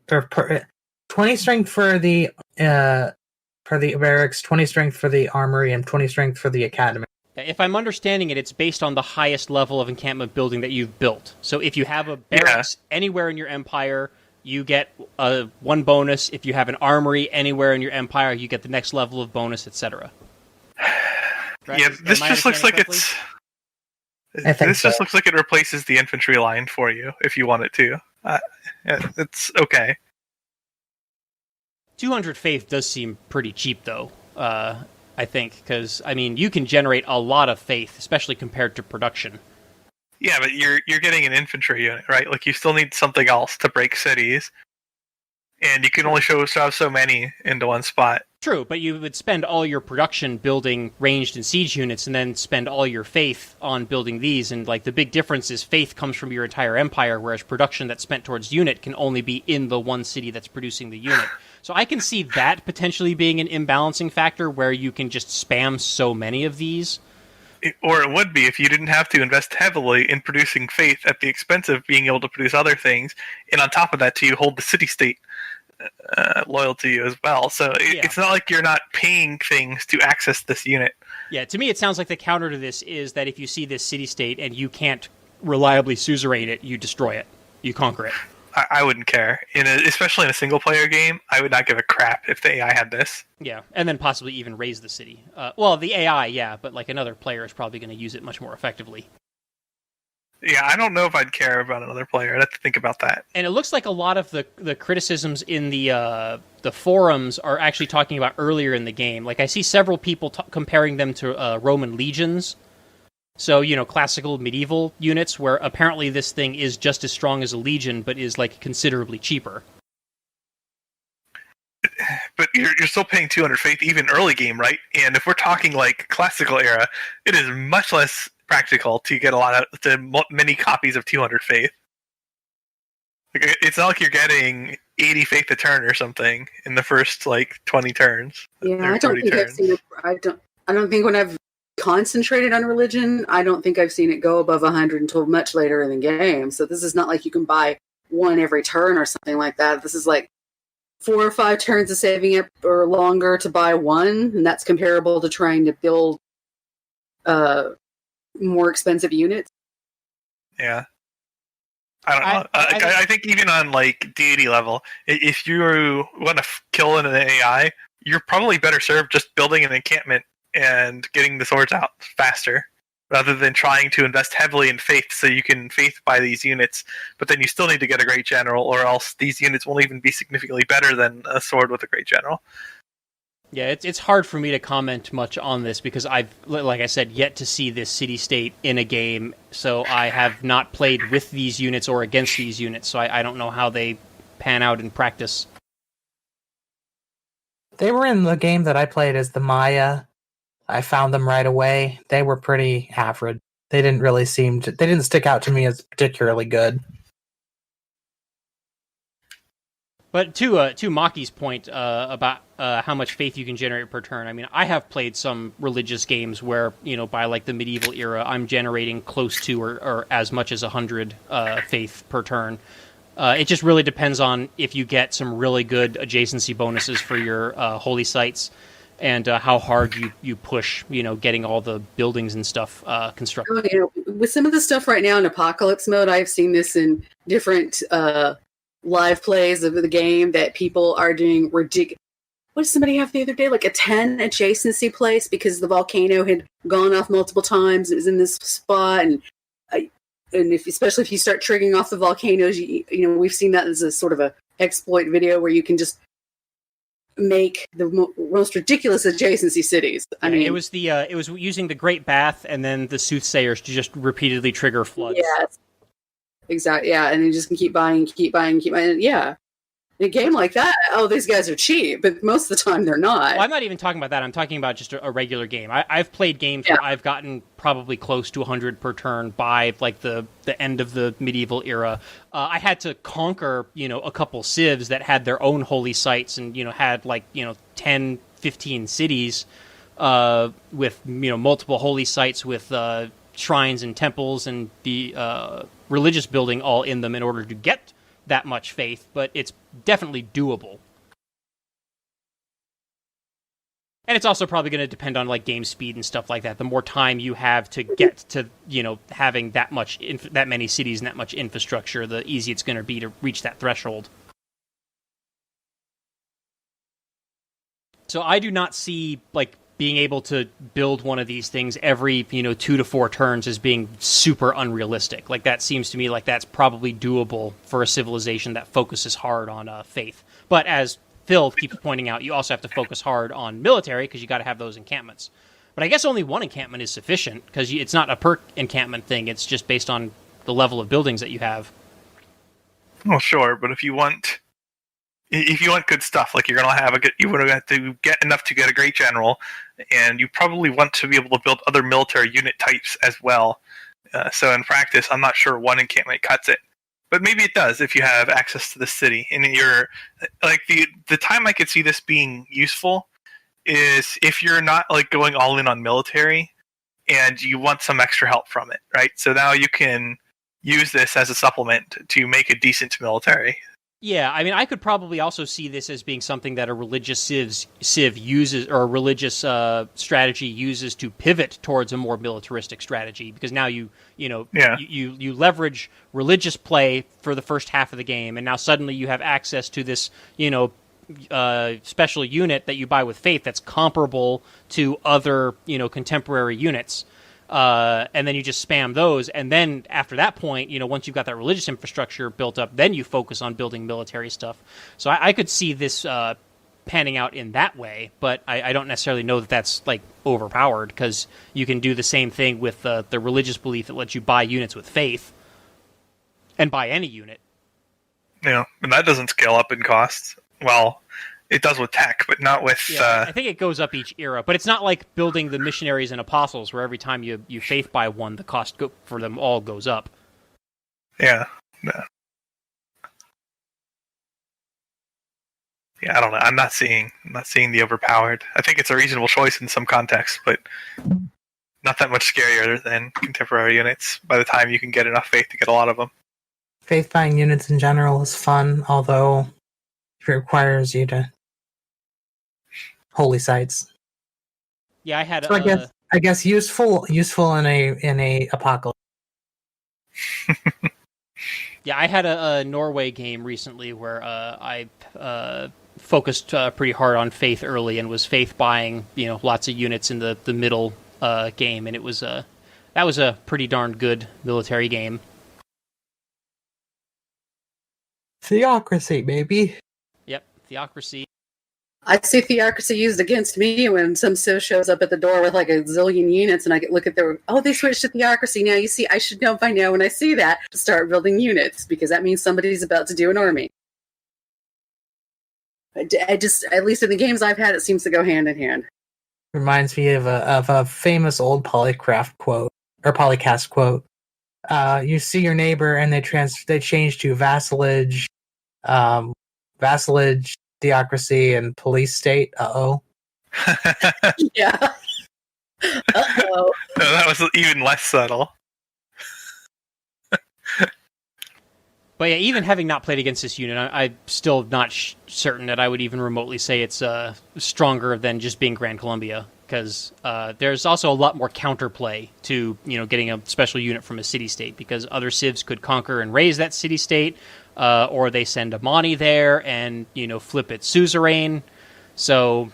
20 strength for the barracks, 20 strength for the armory, and 20 strength for the academy. If I'm understanding it, it's based on the highest level of encampment building that you've built. So if you have a barracks anywhere in your empire, you get one bonus. If you have an armory anywhere in your empire, you get the next level of bonus, etc. Right? Yeah, this just looks like correctly? Just looks like it replaces the infantry line for you if you want it to. It's okay. 200 faith does seem pretty cheap, though. I think, because you can generate a lot of faith, especially compared to production. Yeah, but you're getting an infantry unit, right? You still need something else to break cities, and you can only shove so many into one spot. True, but you would spend all your production building ranged and siege units, and then spend all your faith on building these. And the big difference is faith comes from your entire empire, whereas production that's spent towards unit can only be in the one city that's producing the unit. So I can see that potentially being an imbalancing factor where you can just spam so many of these. Or it would be if you didn't have to invest heavily in producing faith at the expense of being able to produce other things, and on top of that, you hold the city-state loyal to you as well. So it's not like you're not paying things to access this unit. Yeah, to me, it sounds like the counter to this is that if you see this city-state and you can't reliably suzerain it, you destroy it. You conquer it. I wouldn't care. Especially in a single-player game, I would not give a crap if the AI had this. Yeah, and then possibly even raise the city. Well, the AI, yeah, but like another player is probably going to use it much more effectively. Yeah, I don't know if I'd care about another player. I'd have to think about that. And it looks like a lot of the criticisms in the forums are actually talking about earlier in the game. Like, I see several people comparing them to Roman legions. So, classical medieval units where apparently this thing is just as strong as a legion, but is, like, considerably cheaper. But you're still paying 200 faith even early game, right? And if we're talking, like, classical era, it is much less practical to get many copies of 200 faith. Like, it's not like you're getting 80 faith a turn or something in the first, like, 20 turns. Yeah, I don't think I've seen it. I don't think when I've concentrated on religion, I don't think I've seen it go above 100 until much later in the game. So this is not like you can buy one every turn or something like that. This is like 4 or 5 turns of saving up or longer to buy one, and that's comparable to trying to build more expensive units. Yeah. I don't know. I think even on like deity level, if you want to kill an AI, you're probably better served just building an encampment and getting the swords out faster, rather than trying to invest heavily in faith so you can faith buy these units, but then you still need to get a great general, or else these units won't even be significantly better than a sword with a great general. Yeah, it's hard for me to comment much on this because I've, like I said, yet to see this city-state in a game, so I have not played with these units or against these units, so I don't know how they pan out in practice. They were in the game that I played as the Maya. I found them right away. They were pretty average. They didn't really they didn't stick out to me as particularly good. But to Maki's point about how much faith you can generate per turn, I mean, I have played some religious games where, by like the medieval era, I'm generating close to or as much as 100 faith per turn. It just really depends on if you get some really good adjacency bonuses for your holy sites, and how hard you push, getting all the buildings and stuff constructed. With some of the stuff right now in Apocalypse mode, I've seen this in different live plays of the game that people are doing ridiculous. What did somebody have the other day? Like a 10 adjacency place because the volcano had gone off multiple times. It was in this spot, and especially if you start triggering off the volcanoes, we've seen that as a sort of a exploit video where you can just make the most ridiculous adjacency cities. I mean, it was using the Great Bath and then the Soothsayers to just repeatedly trigger floods. Yes, exactly. Yeah, and you just can keep buying. Yeah, in a game like that, these guys are cheap, but most of the time they're not. Well, I'm not even talking about that. I'm talking about just a regular game. I've played games where I've gotten probably close to 100 per turn by like the end of the medieval era. I had to conquer, a couple civs that had their own holy sites and, had like, 10, 15 cities with, multiple holy sites with shrines and temples and the religious building all in them in order to get that much faith, but it's definitely doable. And it's also probably going to depend on like game speed and stuff like that. The more time you have to get to, having that many cities and that much infrastructure, the easier it's going to be to reach that threshold. So I do not see like being able to build one of these things every, 2 to 4 turns as being super unrealistic. Like that seems to me like that's probably doable for a civilization that focuses hard on faith. But as Phil keeps pointing out, you also have to focus hard on military because you got to have those encampments. But I guess only one encampment is sufficient because it's not a per encampment thing. It's just based on the level of buildings that you have. Well, sure, but if you want good stuff, like you would have to get enough to get a great general, and you probably want to be able to build other military unit types as well. So in practice, I'm not sure one encampment cuts it. But maybe it does if you have access to the city. And you're like the time I could see this being useful is if you're not like going all in on military, and you want some extra help from it, right? So now you can use this as a supplement to make a decent military. Yeah, I mean, I could probably also see this as being something that a religious civ uses, or a religious strategy uses to pivot towards a more militaristic strategy, because now you leverage religious play for the first half of the game, and now suddenly you have access to this, special unit that you buy with faith that's comparable to other, contemporary units. And then you just spam those, and then after that point, once you've got that religious infrastructure built up, then you focus on building military stuff. So I could see this panning out in that way, but I don't necessarily know that that's like overpowered, because you can do the same thing with the religious belief that lets you buy units with faith, and buy any unit. Yeah, and that doesn't scale up in costs. Well, it does with tech, but not with... Yeah, I think it goes up each era, but it's not like building the missionaries and apostles, where every time you faith buy one, the cost for them all goes up. Yeah. No. Yeah, I don't know. I'm not seeing the overpowered. I think it's a reasonable choice in some contexts, but not that much scarier than contemporary units by the time you can get enough faith to get a lot of them. Faith buying units in general is fun, although it requires you to holy sites. Yeah, I had. So I guess useful in a apocalypse. Yeah, I had a Norway game recently where I focused pretty hard on faith early, and was faith buying lots of units in the middle game, and it was that was a pretty darn good military game. Theocracy, baby. Yep, theocracy. I see theocracy used against me when some civ shows up at the door with like a zillion units, and I look at they switched to theocracy. Now you see, I should know by now when I see that to start building units, because that means somebody's about to do an army. I just, at least in the games I've had, it seems to go hand in hand. Reminds me of a famous old Polycraft quote, or Polycast quote. You see your neighbor, and they change to vassalage, theocracy, and police state. Uh-oh. Yeah. Uh-oh. No, that was even less subtle. But yeah, even having not played against this unit, I'm still not certain that I would even remotely say it's stronger than just being Gran Colombia, because there's also a lot more counterplay to getting a special unit from a city-state, because other civs could conquer and raise that city-state, or they send a Mani there and flip it suzerain. So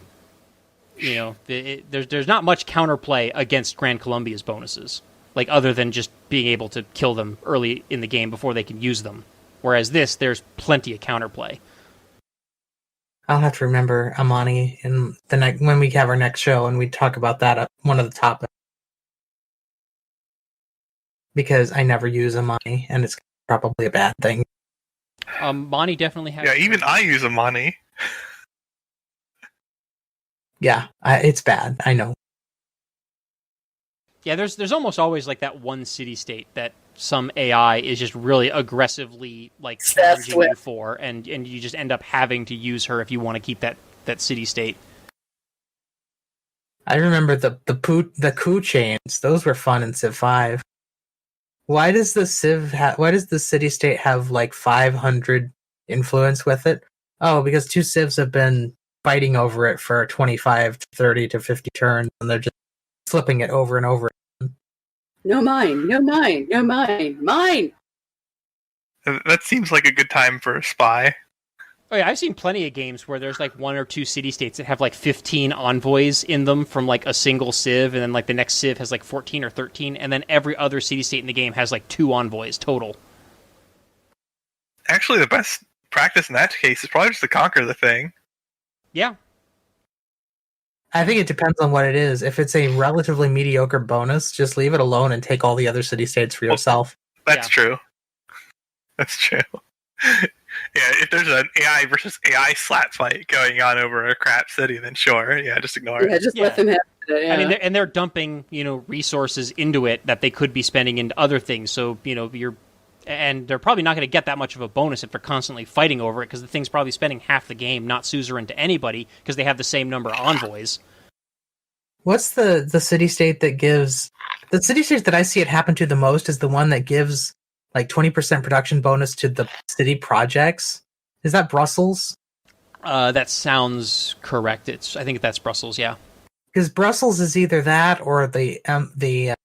there's not much counterplay against Gran Colombia's bonuses, like other than just being able to kill them early in the game before they can use them. Whereas there's plenty of counterplay. I'll have to remember Amani in when we have our next show, and we talk about that at one of the topics, because I never use Amani, and it's probably a bad thing. Mani definitely has. Yeah, even I use Amani. Yeah, it's bad. I know. Yeah, there's almost always like that one city-state that some AI is just really aggressively like challenging you for, and you just end up having to use her if you want to keep that city-state. I remember the coup chains. Those were fun in Civ 5. Why does the city-state have like 500 influence with it? Oh, because two civs have been fighting over it for 25 to 30 to 50 turns, and they're just flipping it over and over. No mine. Mine! That seems like a good time for a spy. Oh yeah, I've seen plenty of games where there's like one or two city-states that have like 15 envoys in them from like a single civ, and then like the next civ has like 14 or 13, and then every other city-state in the game has like 2 envoys total. Actually, the best practice in that case is probably just to conquer the thing. Yeah. I think it depends on what it is. If it's a relatively mediocre bonus, just leave it alone and take all the other city-states for yourself. That's true. That's true. Yeah, if there's an AI versus AI slap fight going on over a crap city, then sure, yeah, just ignore it. Yeah, just let them have it. Yeah. I mean, they're dumping resources into it that they could be spending into other things. So and they're probably not going to get that much of a bonus if they're constantly fighting over it, because the thing's probably spending half the game not suzerain to anybody because they have the same number of envoys. What's the city-state that gives the city states that I see it happen to the most is the one that gives like 20% production bonus to the city projects. Is that Brussels? That sounds correct. I think that's Brussels. Yeah. Because Brussels is either that or the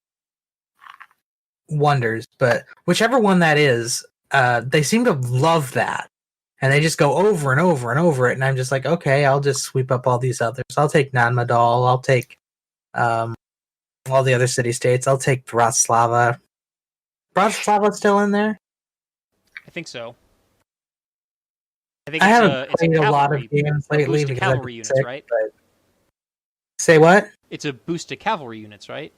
Wonders, but whichever one that is, they seem to love that, and they just go over and over and over it. And I'm just like, okay, I'll just sweep up all these others. I'll take Nanmadol. I'll take all the other city states. I'll take Bratislava. Bratislava's still in there. I think so. I think I it's haven't played a lot of games lately boost to because cavalry I've been units, sick, right? but... Say what? It's a boost to cavalry units, right?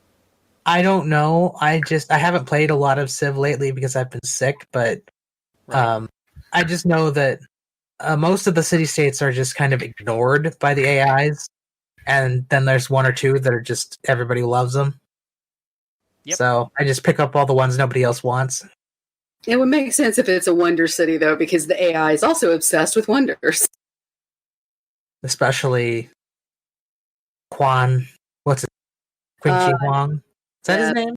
I don't know. I haven't played a lot of Civ lately because I've been sick, but Right. I just know that most of the city states are just kind of ignored by the AIs, and then there's one or two that are just everybody loves them. Yep. So I just pick up all the ones nobody else wants. It would make sense if it's a wonder city, though, because the AI is also obsessed with wonders. Especially Quan. What's it? Qin Shi Huang. Is that his name?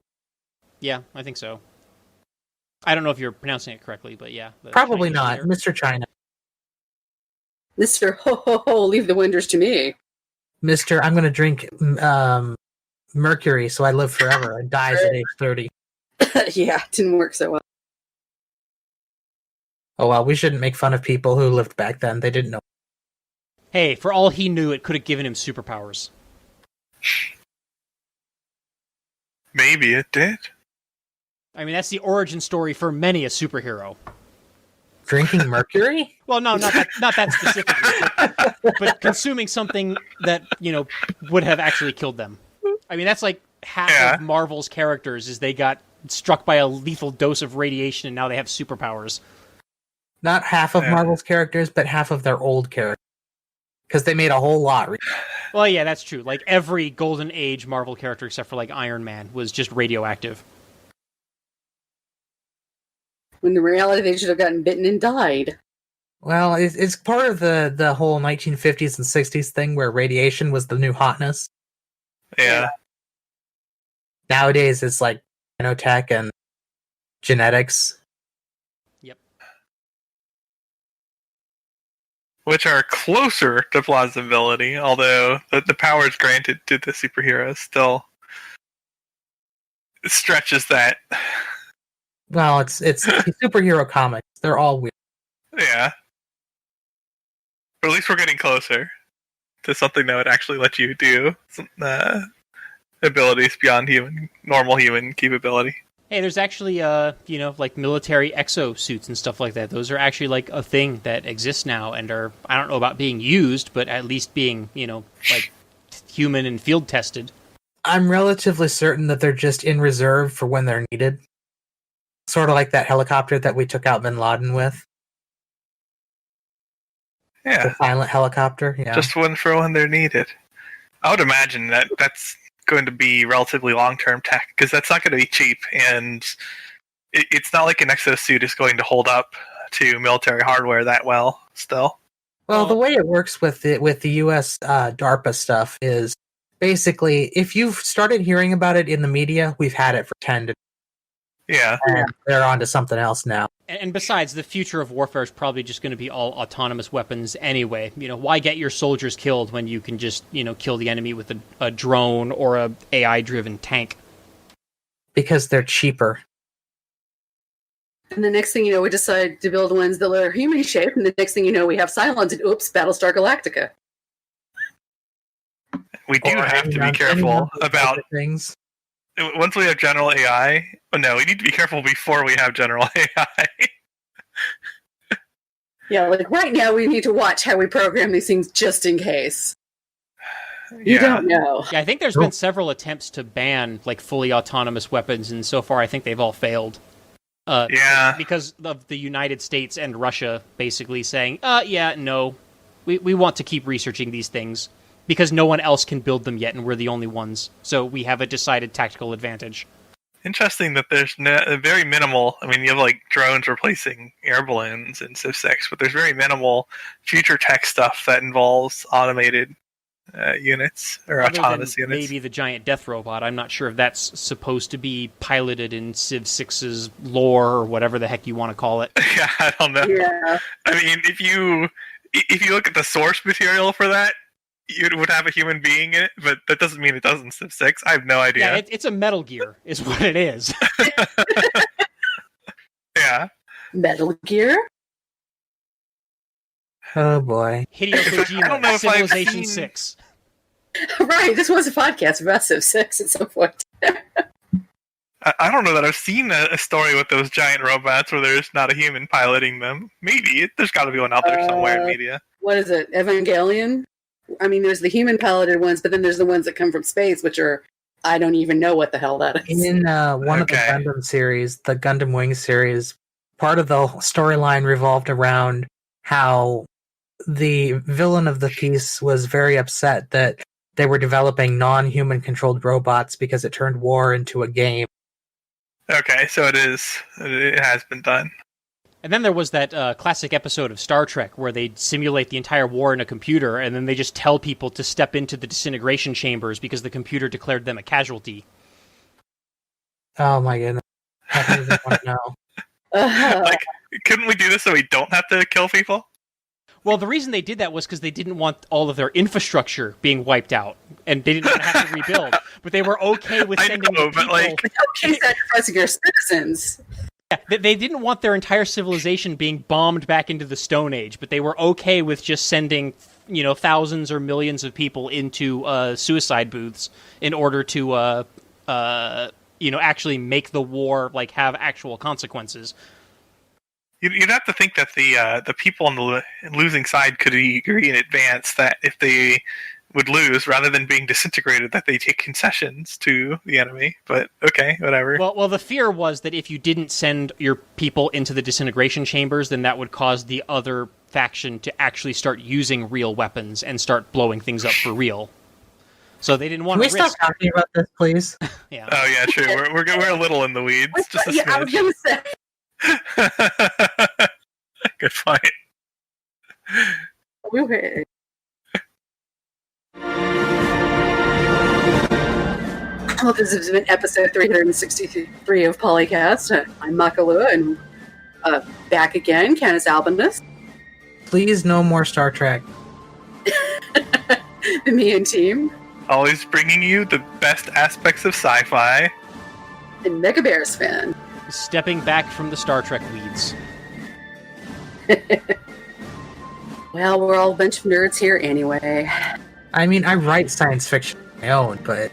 Yeah, I think so. I don't know if you're pronouncing it correctly, but yeah. Probably Chinese not. leader. Mr. China. Mr. Ho Ho Ho, leave the wonders to me. Mr. I'm going to drink mercury so I live forever and dies at age 30. Yeah, it didn't work so well. Oh, well, we shouldn't make fun of people who lived back then. They didn't know. Hey, for all he knew, it could have given him superpowers. Maybe it did. I mean, that's the origin story for many a superhero. Drinking mercury? Well, no, not that specifically, but consuming something that, would have actually killed them. I mean, that's like half of Marvel's characters is they got struck by a lethal dose of radiation and now they have superpowers. Not half of Marvel's characters, but half of their old characters. Because they made a whole lot. Well, yeah, that's true. Like, every Golden Age Marvel character, except for, like, Iron Man, was just radioactive. When in reality, they should have gotten bitten and died. Well, it's part of the whole 1950s and 60s thing where radiation was the new hotness. Yeah. Nowadays, it's like nanotech and genetics. Yep. Which are closer to plausibility, although the powers granted to the superheroes still stretches that. Well, it's superhero comics. They're all weird. Yeah. But at least we're getting closer to something that would actually let you do some, abilities beyond normal human capability. Hey, there's actually, like military exosuits and stuff like that. Those are actually like a thing that exists now and are, I don't know about being used, but at least being, like human and field tested. I'm relatively certain that they're just in reserve for when they're needed. Sort of like that helicopter that we took out Bin Laden with. Yeah. The silent helicopter, yeah. Just when they're needed. I would imagine that's going to be relatively long-term tech, because that's not going to be cheap, and it's not like an exosuit is going to hold up to military hardware that well, still. Well, the way it works with the US DARPA stuff is basically, if you've started hearing about it in the media, we've had it for 10 to... Yeah. And they're on to something else now. And besides, the future of warfare is probably just going to be all autonomous weapons anyway. Why get your soldiers killed when you can just, kill the enemy with a drone or a AI-driven tank? Because they're cheaper. And the next thing you know, we decide to build ones that are human shaped, and the next thing you know, we have Cylons, and oops, Battlestar Galactica. We do have to be careful about things. Once we have general AI, no, we need to be careful before we have general AI. Yeah, like right now we need to watch how we program these things just in case. You don't know. Yeah, I think there's been several attempts to ban like fully autonomous weapons, and so far I think they've all failed. Because of the United States and Russia basically saying, no, we want to keep researching these things. Because no one else can build them yet, and we're the only ones. So we have a decided tactical advantage. Interesting that there's very minimal... I mean, you have, like, drones replacing air balloons in Civ 6, but there's very minimal future tech stuff that involves automated units or Other than autonomous units. maybe the giant death robot. I'm not sure if that's supposed to be piloted in Civ 6's lore or whatever the heck you want to call it. Yeah, I don't know. Yeah. I mean, if you look at the source material for that, it would have a human being in it, but that doesn't mean it does in Civ 6. I have no idea. Yeah, it's a Metal Gear, is what it is. Yeah. Metal Gear? Oh boy. Hideo I don't know Kojima, if I've Civilization seen- 6. Right, this was a podcast about Civ 6 at some point. I don't know that I've seen a story with those giant robots where there's not a human piloting them. Maybe. There's got to be one out there somewhere in media. What is it? Evangelion? I mean, there's the human piloted ones, but then there's the ones that come from space, which are, I don't even know what the hell that is. In one of the Okay. Gundam series, the Gundam Wing series, part of the storyline revolved around how the villain of the piece was very upset that they were developing non-human controlled robots because it turned war into a game. Okay, so it has been done. And then there was that classic episode of Star Trek where they simulate the entire war in a computer, and then they just tell people to step into the disintegration chambers because the computer declared them a casualty. Oh my goodness. I don't even want to know. Like, couldn't we do this so we don't have to kill people? Well, the reason they did that was because they didn't want all of their infrastructure being wiped out, and they didn't want to have to rebuild. But they were okay with I sending know, the but, people... like- Okay, sacrificing your citizens. Yeah, they didn't want their entire civilization being bombed back into the Stone Age, but they were okay with just sending, thousands or millions of people into suicide booths in order to, actually make the war have actual consequences. You'd have to think that the people on the losing side could agree in advance that if they would lose, rather than being disintegrated, that they take concessions to the enemy. But okay, whatever. Well, the fear was that if you didn't send your people into the disintegration chambers, then that would cause the other faction to actually start using real weapons and start blowing things up for real. So they didn't want Can to we risk. stop talking about this, please? Yeah. Oh yeah, true. We're a little in the weeds. Just a Yeah, I was going to say. Good point. Okay. Well, this has been episode 363 of PolyCast. I'm Makalua, and back again, Canis Albinus, Please, no more Star Trek. the me and team, Always bringing you the best aspects of sci-fi. and Mega Bears fan. Stepping back from the Star Trek weeds. Well, we're all a bunch of nerds here anyway. I mean, I write science fiction on my own, but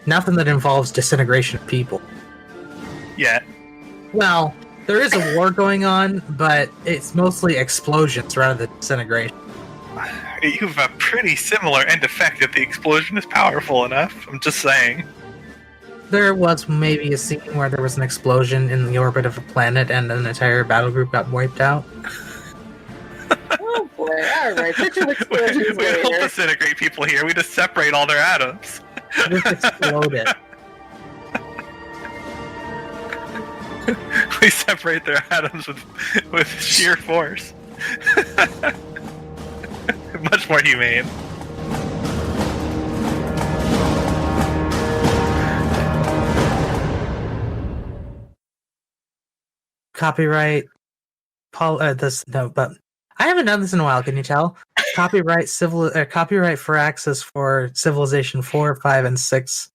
nothing that involves disintegration of people. Yeah. Well, there is a war going on, but it's mostly explosions rather than disintegration. You have a pretty similar end effect if the explosion is powerful enough. I'm just saying. There was maybe a scene where there was an explosion in the orbit of a planet and an entire battle group got wiped out. Oh boy, alright, picture We explosions don't later. disintegrate people here. We just separate all their atoms. Just exploded. We separate their atoms with sheer force. Much more humane. Copyright. But I haven't done this in a while. Can you tell? Copyright Firaxis for Civilization 4, 5, and 6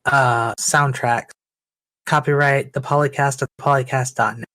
soundtracks. Copyright the Polycast at polycast.net.